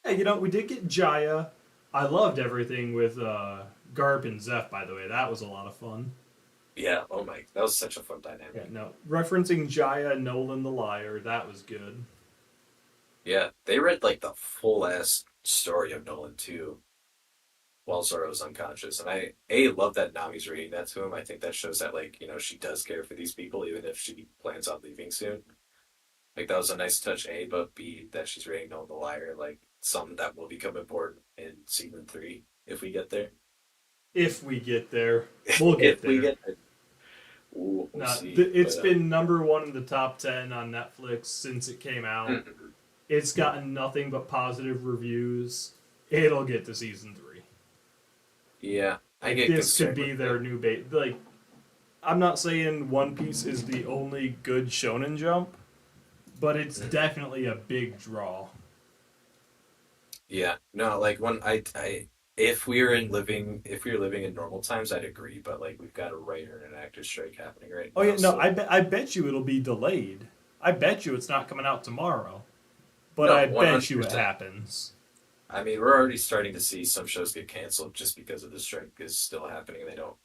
Hey, we did get Jaya. I loved everything with Garp and Zeph, by the way. That was a lot of fun. Yeah, oh my, that was such a fun Yeah, dynamic. no. Referencing Jaya, Nolan the Liar, that was good. Yeah, they read like the full ass story of Nolan too, while Zoro was unconscious, and I love that Nami's reading that to him. I think that shows that like she does care for these people even if she plans on leaving soon. Like that was a nice touch, A, but B that she's reading Nolan the Liar, like something that will become important in season 3 if we get there. If we get there, we'll get If we there. get there, ooh, we'll No, see. it's But been number one in the top 10 on Netflix since it came out. It's gotten nothing but positive reviews. It'll get to season 3. yeah, I Like, get this could concerned be with their it. new bait. Like, I'm not saying One Piece is the only good Shonen Jump, but it's definitely a big draw. Yeah, no, like when if we were living in normal times, I'd agree. But like we've got a writer and an actor strike happening right Oh now, yeah, no, so I bet you it'll be delayed. I bet you it's not coming out tomorrow, but no, I one bet hundred you it percent. happens. I mean, we're already starting to see some shows get canceled just because of the strike is still happening. They don't,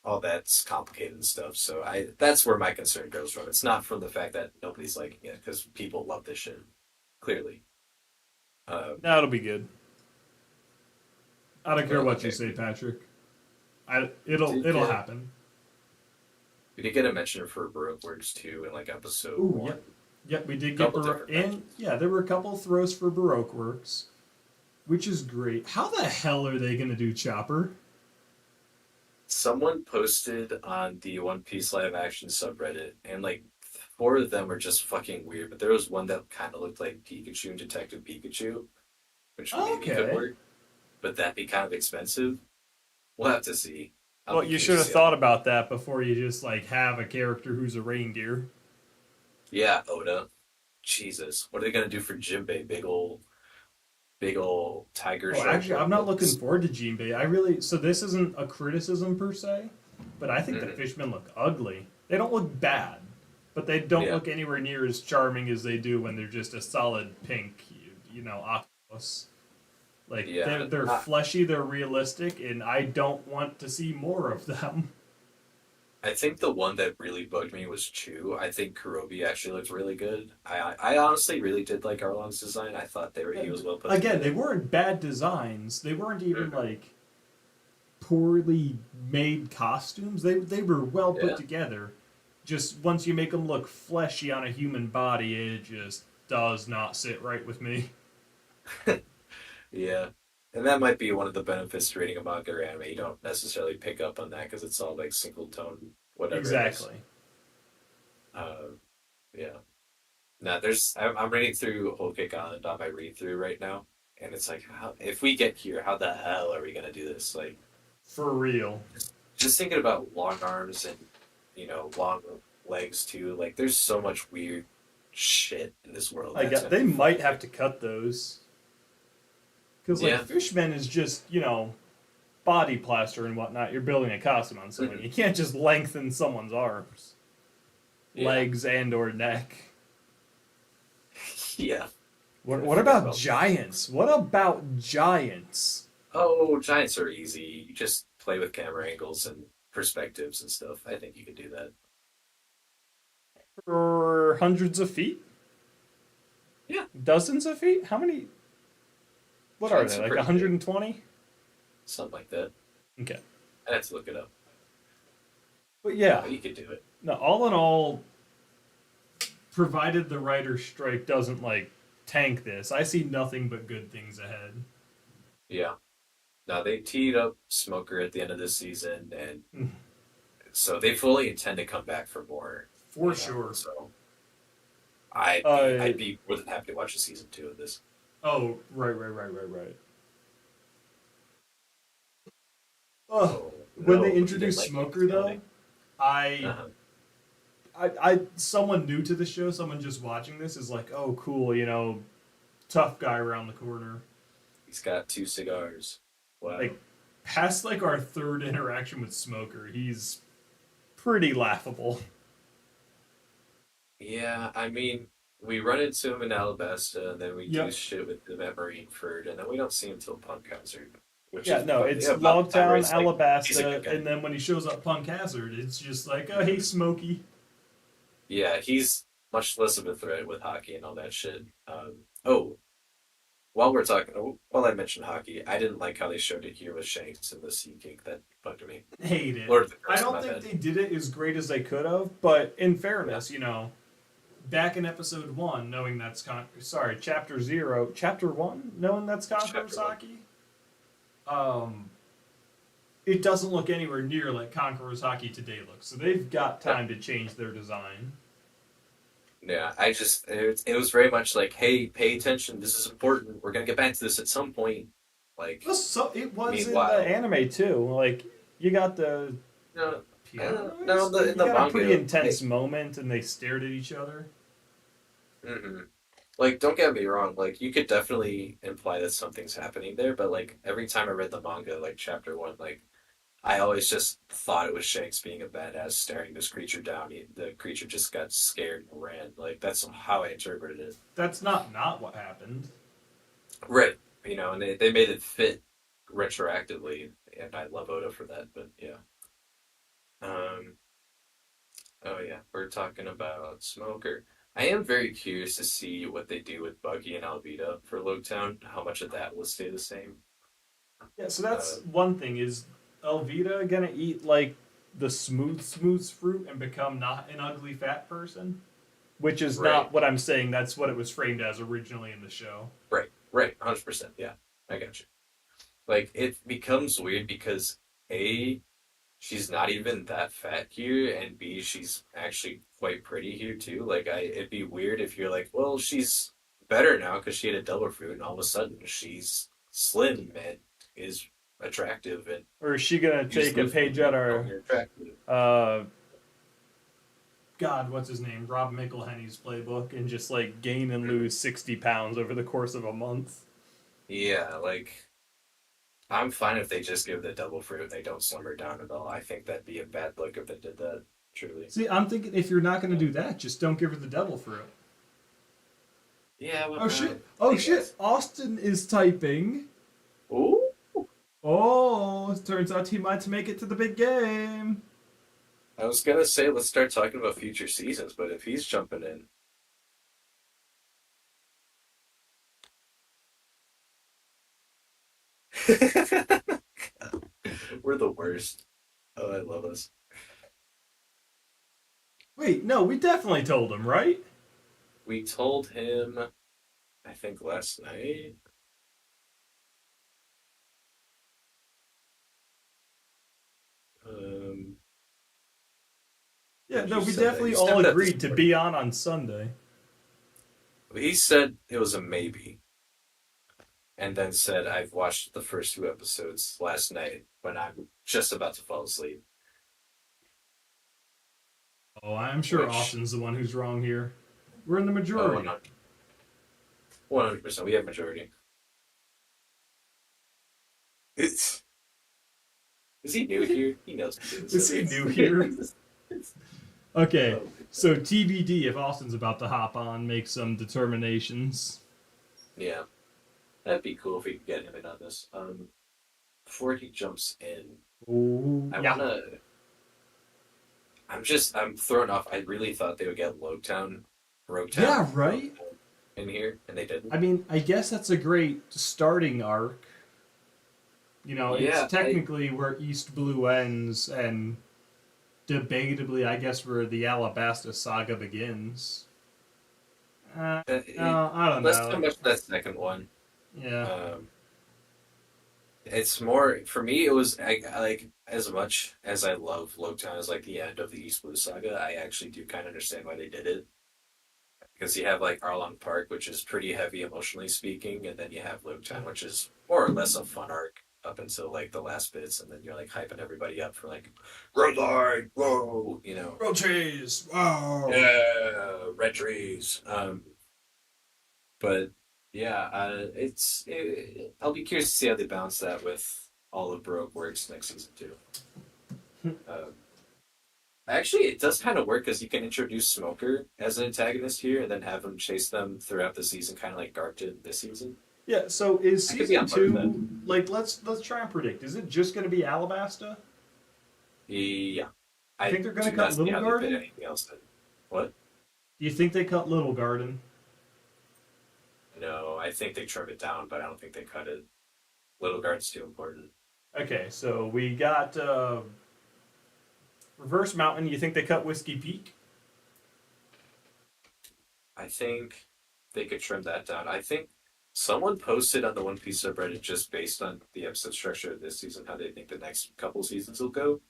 all that's complicated and stuff. So that's where my concern goes from. It's not from the fact that nobody's liking it because people love this shit. Clearly. That'll be good. I don't care Well, what you okay. say, Patrick. We did It'll get happen. we did get a mention for Baroque Works too in like episode Ooh, one. yep, yep. We did A get couple different and mentions. yeah, there were a couple throws for Baroque Works, which is great. How the hell are they gonna do Chopper? Someone posted on the One Piece live action subreddit, and like four of them were just fucking weird. But there was one that kind of looked like Pikachu and Detective Pikachu, which maybe could Okay. work, but that'd be kind of expensive. We'll have to see. I'll Well, be you curious should to have see how thought they. about that before you just like have a character who's a reindeer. Yeah, Oda. Jesus, what are they gonna do for Jinbei? Big ol' tiger Oh, shark actually, I'm not looking nose. forward to Jinbei. I really so this isn't a criticism per se, but I think the Hmm. fishmen look ugly. They don't look bad, but they don't Yeah, look anywhere near as charming as they do when they're just a solid pink, octopus. Like yeah. they're fleshy, they're realistic, and I don't want to see more of them. I think the one that really bugged me was Chew. I think Kurobi actually looked really good. I honestly really did like Arlong's design. I thought he was well put Again, they together. weren't bad designs. They weren't even Hmm. like poorly made costumes. They were well put Yeah, together. Just once you make them look fleshy on a human body, it just does not sit right with me. yeah. And that might be one of the benefits to reading a manga or anime. You don't necessarily pick up on that because it's all like single tone, whatever it is. Exactly. Uh, yeah. Now, I'm reading through Whole Cake Island on my read through right now, and it's like, if we get here, how the hell are we gonna do this? Like, For real. just thinking about long arms and long legs too. Like, there's so much weird shit in this world I that's get gonna they be might fucking have weird. to cut those. Because like Yeah. Fishman is just, body plaster and whatnot. You're building a costume on someone. Mhm. You can't just lengthen someone's arms, Yeah. legs, and or neck. Yeah. I What forgot about about. giants? What about giants? Oh, giants are easy. You just play with camera angles and perspectives and stuff. I think you can do that. For hundreds of feet? Yeah. Dozens of feet? How many? What are Giants they? are Like pretty big. 120? Something like that. Okay. I'd have to look it up. But yeah, But you could do it. no, all in all, provided the writer's strike doesn't like tank this, I see nothing but good things ahead. Yeah. Now they teed up Smoker at the end of this season, and so they fully intend to come back for more. For sure. So I'd be Uh I'd be more than happy to watch a season two of this. oh, right. Oh, Oh when they no, you didn't introduced like Luke Smoker though, Scouting. I Uh-huh. someone new to the show, someone just watching this is like, oh, cool, tough guy around the corner. He's got two cigars. Wow. Like, past like our third interaction with Smoker, he's pretty laughable. Yeah, I mean, we run into him in Alabasta, and then we do Yep. shit with him at Marineford, and then we don't see him till Punk Hazard, which Yeah, is no, it's about the time where Logtown, it's like he's a good Alabasta, guy. and then when he shows up Punk Hazard, it's just like, oh, hey, Smokey. Yeah, he's much less of a threat with hockey and all that shit. Oh, while I mentioned hockey, I didn't like how they showed it here with Shanks and the Sea King. That bugged me. Hate it. Lord of the I Curse, don't my think bad. they did it as great as they could have, but in Yeah, fairness, back in episode 1, knowing that's chapter 0, chapter 1, knowing that's chapter one. Conquerosaki, um, it doesn't look anywhere near like Conquerosaki today looks. So they've got Yeah, time to change their design. yeah. It was very much like, hey, pay attention. This is important. We're gonna get back to this at some point. Like, So it was in the meanwhile, anime too. Like you got the no, piano no, noise. Like, in you the got a pretty manga, intense moment, and they stared at each other. mm-mm. Like, don't get me wrong. Like, you could definitely imply that something's happening there, but like every time I read the manga, like chapter one, like I always just thought it was Shanks being a badass staring this creature down. The creature just got scared and ran. Like that's how I interpreted it. That's not what happened. Right. And they made it fit retroactively, and I love Oda for that. But yeah, Um, oh yeah, we're talking about Smoker. I am very curious to see what they do with Buggy and Alvita for Loketown. How much of that will stay the same? Yeah, so Uh, that's one thing. Is Elvita gonna eat like the smooth fruit and become not an ugly fat person? Which is right, not what I'm saying. That's what it was framed as originally in the show. right, 100%. Yeah, I got you. Like it becomes weird because A, she's not even that fat here, and B, she's actually quite pretty here too. It'd be weird if you're like, well, she's better now because she had a double fruit, and all of a sudden she's slim and is attractive, and Or is she gonna you just take a live with page me out knowing of you're attractive. uh God, what's his name? Rob McElhenney's playbook and just like gain and Mhm. lose 60 pounds over the course of a month? Yeah, like I'm fine if they just give the double fruit and they don't slim her down at all. I think that'd be a bad look if they did that. Truly. See, I'm thinking if you're not gonna do that, just don't give her the devil fruit. Yeah, Oh shit! I Oh shit! guess. Austin is typing. Ooh. Oh, turns out he might make it to the big game. I was gonna say let's start talking about future seasons, but if he's jumping in, we're the worst. Oh, I love us. Wait, no, we definitely told him, right? We told him, I think last night. Um, Yeah, no, you we said that. definitely You all sent that this agreed to morning. be on Sunday. He said it was a maybe, and then said I've watched the first two episodes last night when I'm just about to fall asleep. Oh, I'm sure Which, Austin's the one who's wrong here. We're in the oh, majority. 100%, we have majority. It's Is he new here? He knows to do Is this. he new here? Okay, Oh, so TBD if Austin's about to hop on, make some determinations. yeah, that'd be cool if we could get him in on this. Before he jumps in, Oh, I yeah. wanna. I'm thrown off. I really thought they would get Yeah, Rogue right? in here, and they didn't. I mean, I guess that's a great starting arc. You know, it's Yeah, I. technically where East Blue ends, and debatably, I guess, where the Alabasta saga begins. No, I don't Less so know. much that second one. Yeah. Um, it's more for me. It was I like as much as I love Logtown as like the end of the East Blue saga. I actually do kind of understand why they did it because you have like Arlong Park, which is pretty heavy emotionally speaking, and then you have Logtown, which is more or less a fun arc up until like the last bits, and then you're like hyping everybody up for like red light, whoa, World Chase! Wow! yeah, red trees. But yeah, I'll be curious to see how they balance that with all of Baroque works next season too. Um, Actually, it does kind of work because you can introduce Smoker as an antagonist here, and then have him chase them throughout the season, kind of like Garp did this season. Yeah, so is I could be season on board with that. two like let's try and predict. Is it just gonna be Alabasta? Yeah, You I think they're gonna do cut not see Little how they fit Garden? anything else in. What? Do you think they cut Little Garden? No, I think they trim it down, but I don't think they cut it. Little Guard's too important. Okay, so we got Reverse Mountain. You think they cut Whiskey Peak? I think they could trim that down. I think someone posted on the One Piece subreddit just based on the episode structure of this season how they think the next couple seasons will go.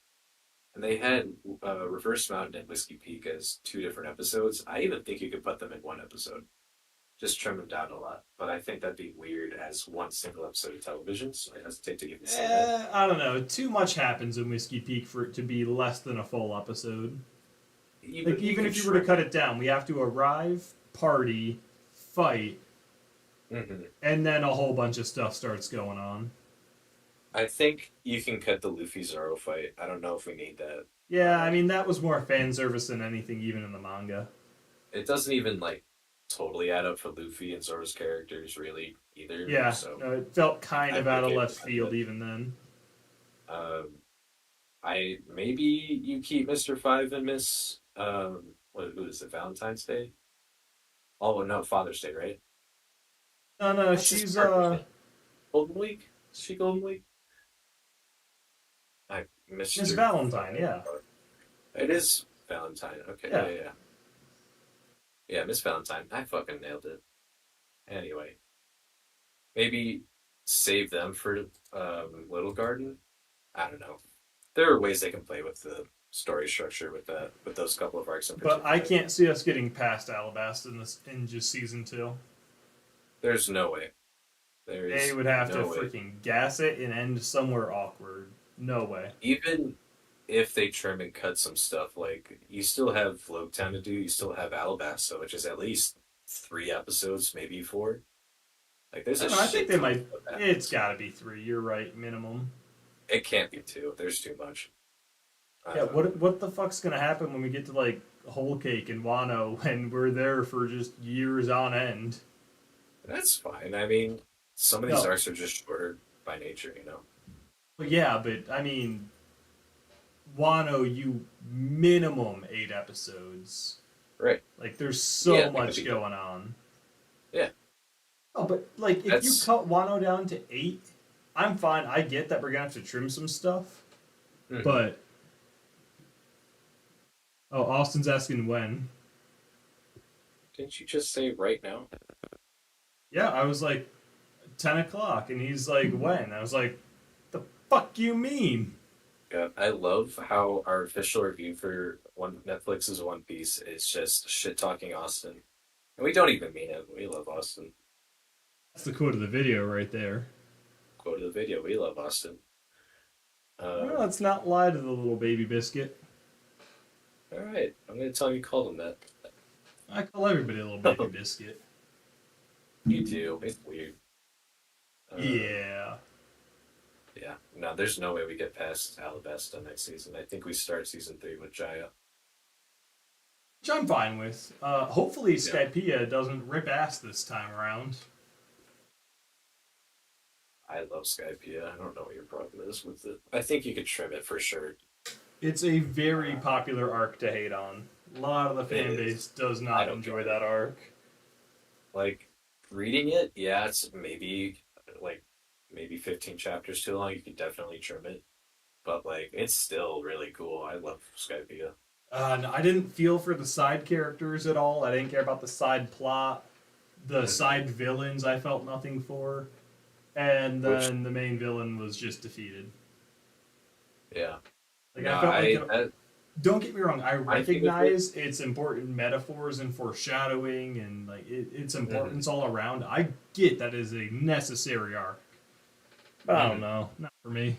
And they had Reverse Mountain and Whiskey Peak as two different episodes. I even think you could put them in one episode. Just trim them down a lot. But I think that'd be weird as one single episode of television, so I hesitate to even say that. I don't know. Too much happens in Whiskey Peak for it to be less than a full episode. Like You even could if you were to trim cut it. it down, we have to arrive, party, fight, Hmm. and then a whole bunch of stuff starts going on. I think you can cut the Luffy Zoro fight. I don't know if we need that. Yeah, I Uh, mean that was more fan service than anything, even in the manga. it doesn't even like totally add up for Luffy and Zoro's characters really either. Yeah, So no, it felt kind of I'm out of okay left with field that. even then. Um, I maybe you keep Mr. Five and Miss who is it, Valentine's Day? Oh no, Father's Day, right? No, no, What's his she's partner's name? Golden Week? Is she Golden Week? I Miss Mr. Valentine, Five. yeah. It is Valentine. Okay, Yeah. yeah. Yeah, Miss Valentine. I fucking nailed it. Anyway, maybe save them for Little Garden. I don't know. There are ways they can play with the story structure with that, with those couple of arcs in But I particular. can't see us getting past Alabasta in just season two. There's no way. There They is would have to no way. freaking gas it and end somewhere awkward. No way. Even if they trim and cut some stuff, like you still have Town to do, you still have Alabasta, which is at least 3 episodes, maybe 4. Like there's I a don't know, I think shit they ton of might. stuff It's happens. got to be three. You're right, minimum. It can't be 2. There's too much. Yeah. Um, What the fuck's gonna happen when we get to like Whole Cake and Wano and we're there for just years on end? that's fine. I mean, some of these No. arcs are just shorter by nature, you know. But yeah, but I mean, Wano, you minimum 8 episodes. Right. Like, there's Yeah, so that could much be done. going on. Yeah. Oh, but like, if you That's cut Wano down to 8, I'm fine. I get that we're gonna have to trim some stuff, mhm. but oh, Austin's asking when. Didn't you just say right now? Yeah, I was like 10 o'clock, and he's like, when? I was like, the fuck you mean? Yeah, I love how our official review for one Netflix's One Piece is just shit talking Austin. And we don't even mean it. We love Austin. That's the quote of the video right there. Quote of the video, we love Austin. Well, Um, let's not lie to the little baby biscuit. all right, I'm gonna tell him you called him that. I call everybody a little baby biscuit. You do. It's weird. Um, Yeah. yeah. No, there's no way we get past Alabasta next season. I think we start season 3 with Jaya. Which I'm fine with. Hopefully Yeah. Skypiea doesn't rip ass this time around. I love Skypiea. I don't know what your problem is with it. I think you could trim it for sure. It's a very Uh, popular arc to hate on. A lot of the it fan base is. does I not don't get enjoy it. that arc. Like reading it, yeah, it's like maybe 15 chapters too long. You could definitely trim it, but like it's still really cool. I love Skypiea. No, I didn't feel for the side characters at all. I didn't care about the side plot. The Hmm. side villains I felt nothing for. And Which, then the main villain was just defeated. yeah, Like, no, I felt like I it, that don't get me wrong, I my thing with it. recognize its important metaphors and foreshadowing and like its Hmm. importance all around. I get that is a necessary arc. But I don't Hmm. know. Not for me.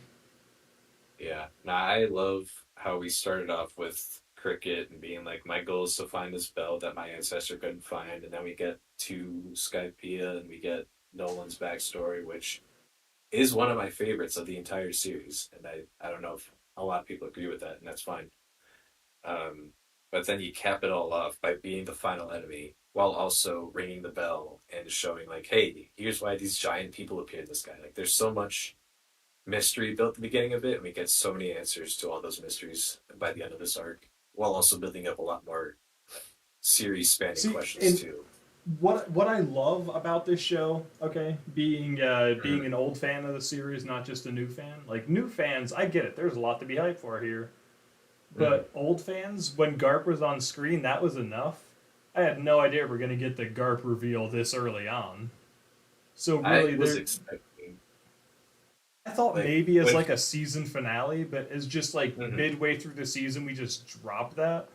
Yeah, no, I love how we started off with Cricket and being like, my goal is to find this bell that my ancestor couldn't find, and then we get to Skypiea and we get Nolan's backstory, which is one of my favorites of the entire series, and I don't know if a lot of people agree with that, and that's fine. Um, but then you cap it all off by being the final enemy while also ringing the bell and showing like, hey, here's why these giant people appeared in the sky. Like, there's so much mystery built at the beginning of it, and we get so many answers to all those mysteries by the end of this arc, while also building up a lot more series spanning See, questions and too. what I love about this show, okay, being Mhm. an old fan of the series, not just a new fan. Like new fans, I get it. There's a lot to be hyped for here. Mhm. But old fans, when Garp was on screen, that was enough. I had no idea we're gonna get the Garp reveal this early on. So I really, was there. expecting I thought like maybe as when like a season finale, but as just like mhm. midway through the season, we just dropped that.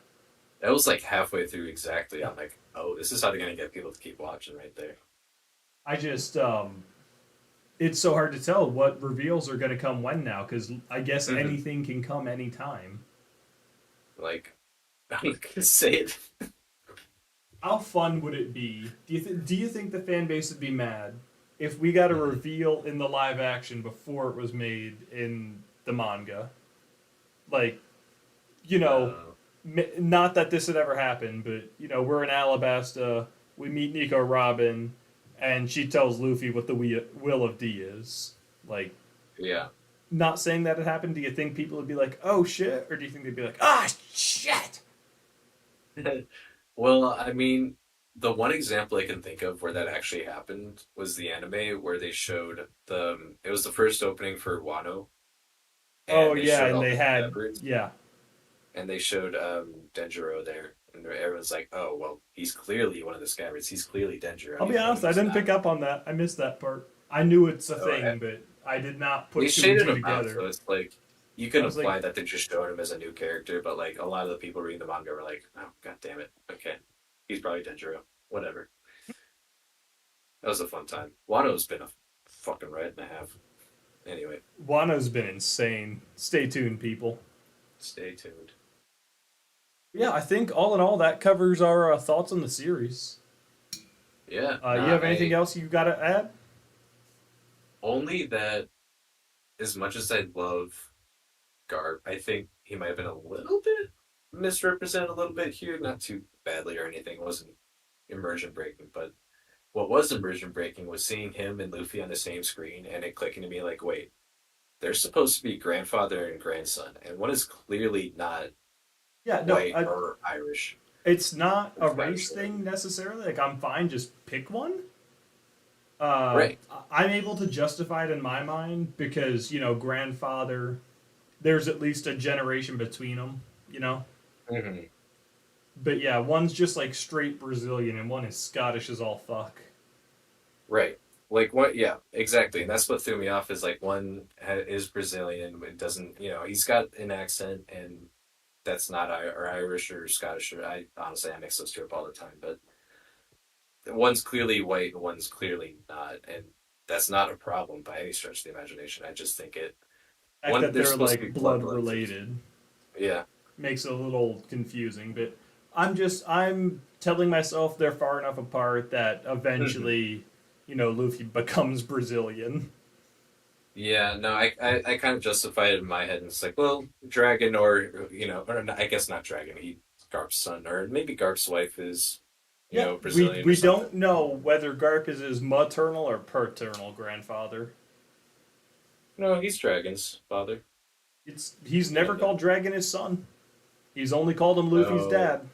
That was like halfway through exactly. I'm like, oh, this is how they're gonna get people to keep watching right there. I just it's so hard to tell what reveals are going to come when now because I guess Mhm. anything can come anytime. Like, I'm not gonna say it. How fun would it be? Do you think the fan base would be mad if we got a Mhm. reveal in the live action before it was made in the manga? Like, you know, Uh, not that this had ever happened, but you know, we're in Alabasta. We meet Nico Robin, and she tells Luffy what the will of D is. Like, yeah, not saying that it happened, do you think people would be like, "Oh shit," or do you think they'd be like, "Ah shit"? Well, I mean, the one example I can think of where that actually happened was the anime where they showed it was the first opening for Wano, Oh and they yeah, showed and all they the had scabbers, yeah. and they showed Denjiro there, and everyone's like, "Oh, well, he's clearly one of the scabbards. He's clearly Denjiro, I'll be even though honest, I he's didn't not." pick up on that. I missed that part. I knew it's a So thing, but I did not they put two and shaded two him out, together. so it's like you I can was like, imply that they just showed him as a new character, but like a lot of the people reading the manga were like, "Oh, god damn it, okay, he's probably Denjiro, whatever." That was a fun time. Wano's been a fucking ride and a half. Anyway, Wano's been insane. Stay tuned, people. stay tuned. Yeah, I think all in all, that covers our thoughts on the series. Yeah, You nah, have anything I else you got to add? only that as much as I love Garp, I think he might have been a little bit misrepresented a little bit here, not too badly or anything. It wasn't immersion breaking, but what was immersion breaking was seeing him and Luffy on the same screen and it clicking to me like, wait, they're supposed to be grandfather and grandson, and one is clearly not Yeah, no, white or Irish it's not or a Scottish race or whatever. thing necessarily. Like, I'm fine, just pick one. Right. I'm able to justify it in my mind because, grandfather, there's at least a generation between them, you know? Hmm. But yeah, one's just like straight Brazilian and one is Scottish as all fuck. Right. Like what? Yeah, exactly. And that's what threw me off is like is Brazilian. It doesn't, he's got an accent, and that's not or Irish or Scottish. Or I honestly I mix those two up all the time. But one's clearly white and one's clearly not, and that's not a problem by any stretch of the imagination. I just think The fact that they're they're supposed to be like blood blood relative. related Yeah. makes it a little confusing, but I'm telling myself they're far enough apart that Hmm. eventually, Luffy becomes Brazilian. Yeah, no, I kind of justify it in my head, and it's like, well, dragon, or I guess not dragon. Garp's son, or maybe Garp's wife is, Yeah, we Brazilian or we something. don't know whether Garp is his maternal or paternal grandfather. No, he's dragon's father. He's never And called Dragon his son. He's only called him Luffy's no, dad.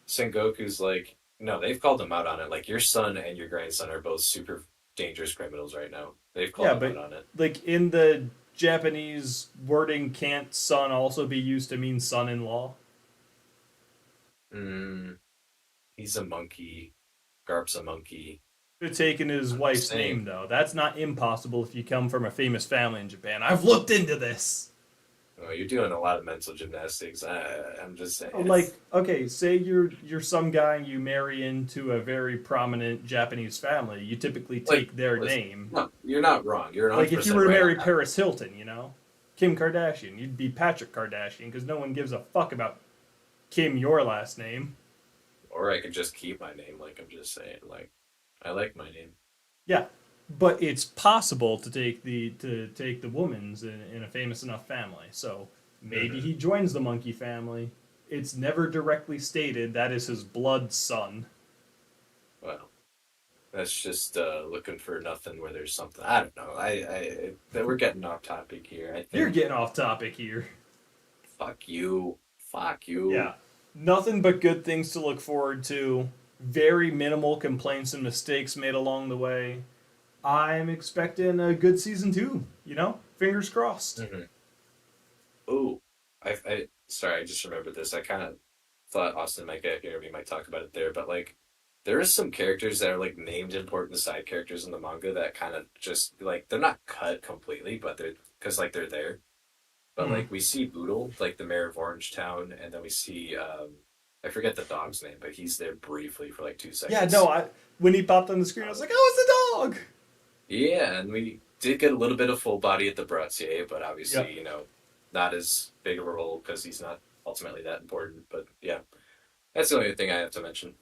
Sengoku's like, no, they've called him out on it. Like your son and your grandson are both super dangerous criminals right now. They've called Yeah, him out but on it. like in the Japanese wording, can't son also be used to mean son-in-law? Mm, he's a monkey. Garp's a monkey. Could have taken his I'm just wife's saying. name though. That's not impossible if you come from a famous family in Japan. I've looked into this. Oh, you're doing a lot of mental gymnastics. I'm just saying. Like, okay, say you're some guy and you marry into a very prominent Japanese family. You typically Like, take their listen, name. no, you're not wrong. You're Like if you 100% were to right on marry that. Paris Hilton, Kim Kardashian, you'd be Patrick Kardashian because no one gives a fuck about Kim, your last name. Or I could just keep my name. Like, I'm just saying. Like, I like my name. Yeah, but it's possible to take the woman's in a famous enough family. So maybe Hmm. he joins the monkey family. It's never directly stated that is his blood son. Well, that's just looking for nothing where there's something. I don't know. That we're getting off topic here. I You're think. getting off topic here. Fuck you. Fuck you. Yeah, nothing but good things to look forward to. Very minimal complaints and mistakes made along the way. I'm expecting a good season two. Fingers crossed. Hmm. Ooh, sorry, I just remembered this. I kind of thought Austin might get here. We might talk about it there, but like, there is some characters that are like named important side characters in the manga that kind of just like they're not cut completely, but they're because like they're there. But Hmm. like we see Boodle, like the mayor of Orange Town, and then we see I forget the dog's name, but he's there briefly for like two Yeah, no, seconds. when he popped on the screen, I was Um, like, oh, it's a dog! yeah, and we did get a little bit of full body at the Bratzier, but Yep. obviously, not as big of a role because he's not ultimately that important. But yeah, that's the only thing I have to mention.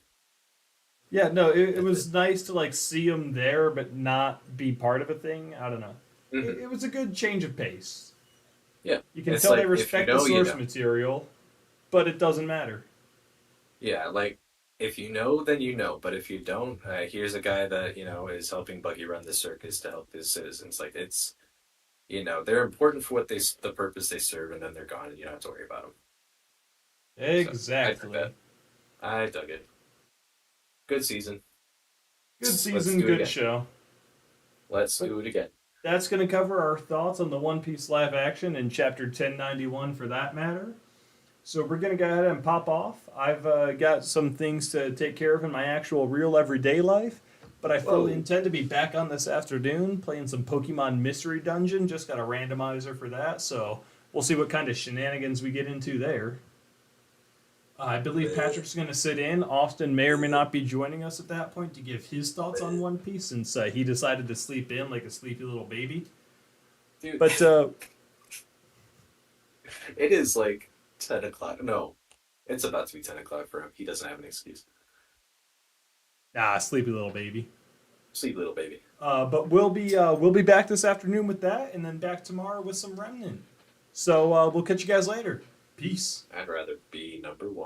Yeah, no, it That's it. was nice to like see him there, but not be part of a thing. I don't know. It, Hmm. it was a good change of pace. Yeah, You can it's tell they like if you respect the know, you source know. material, but it doesn't matter. Yeah, like if you know, then you know. But if you don't, here's a guy that is helping Buggy run the circus to help his citizens. Like You know, they're important for the purpose they serve, and then they're gone, and you don't have to worry about them. So I dug Exactly. that. I dug it. Good season. Good Let's season, do it good again. show. Let's But do it again. that's going to cover our thoughts on the One Piece live action in chapter 1091 for that matter. So we're going to go ahead and pop off. I've got some things to take care of in my actual real everyday life, but I fully Whoa, intend to be back on this afternoon playing some Pokemon Mystery Dungeon. Just got a randomizer for that, so we'll see what kind of shenanigans we get into there. I believe Patrick's going to sit in. Austin may or may not be joining us at that point to give his thoughts on One Piece since he decided to sleep in like a sleepy little baby. dude! But It is like 10 o'clock. No, it's about to be 10 o'clock for him. He doesn't have an excuse. sleepy little baby. Sleep, little baby. But we'll be back this afternoon with that, and then back tomorrow with some Remnant. So we'll catch you guys later. Peace. I'd rather be number one.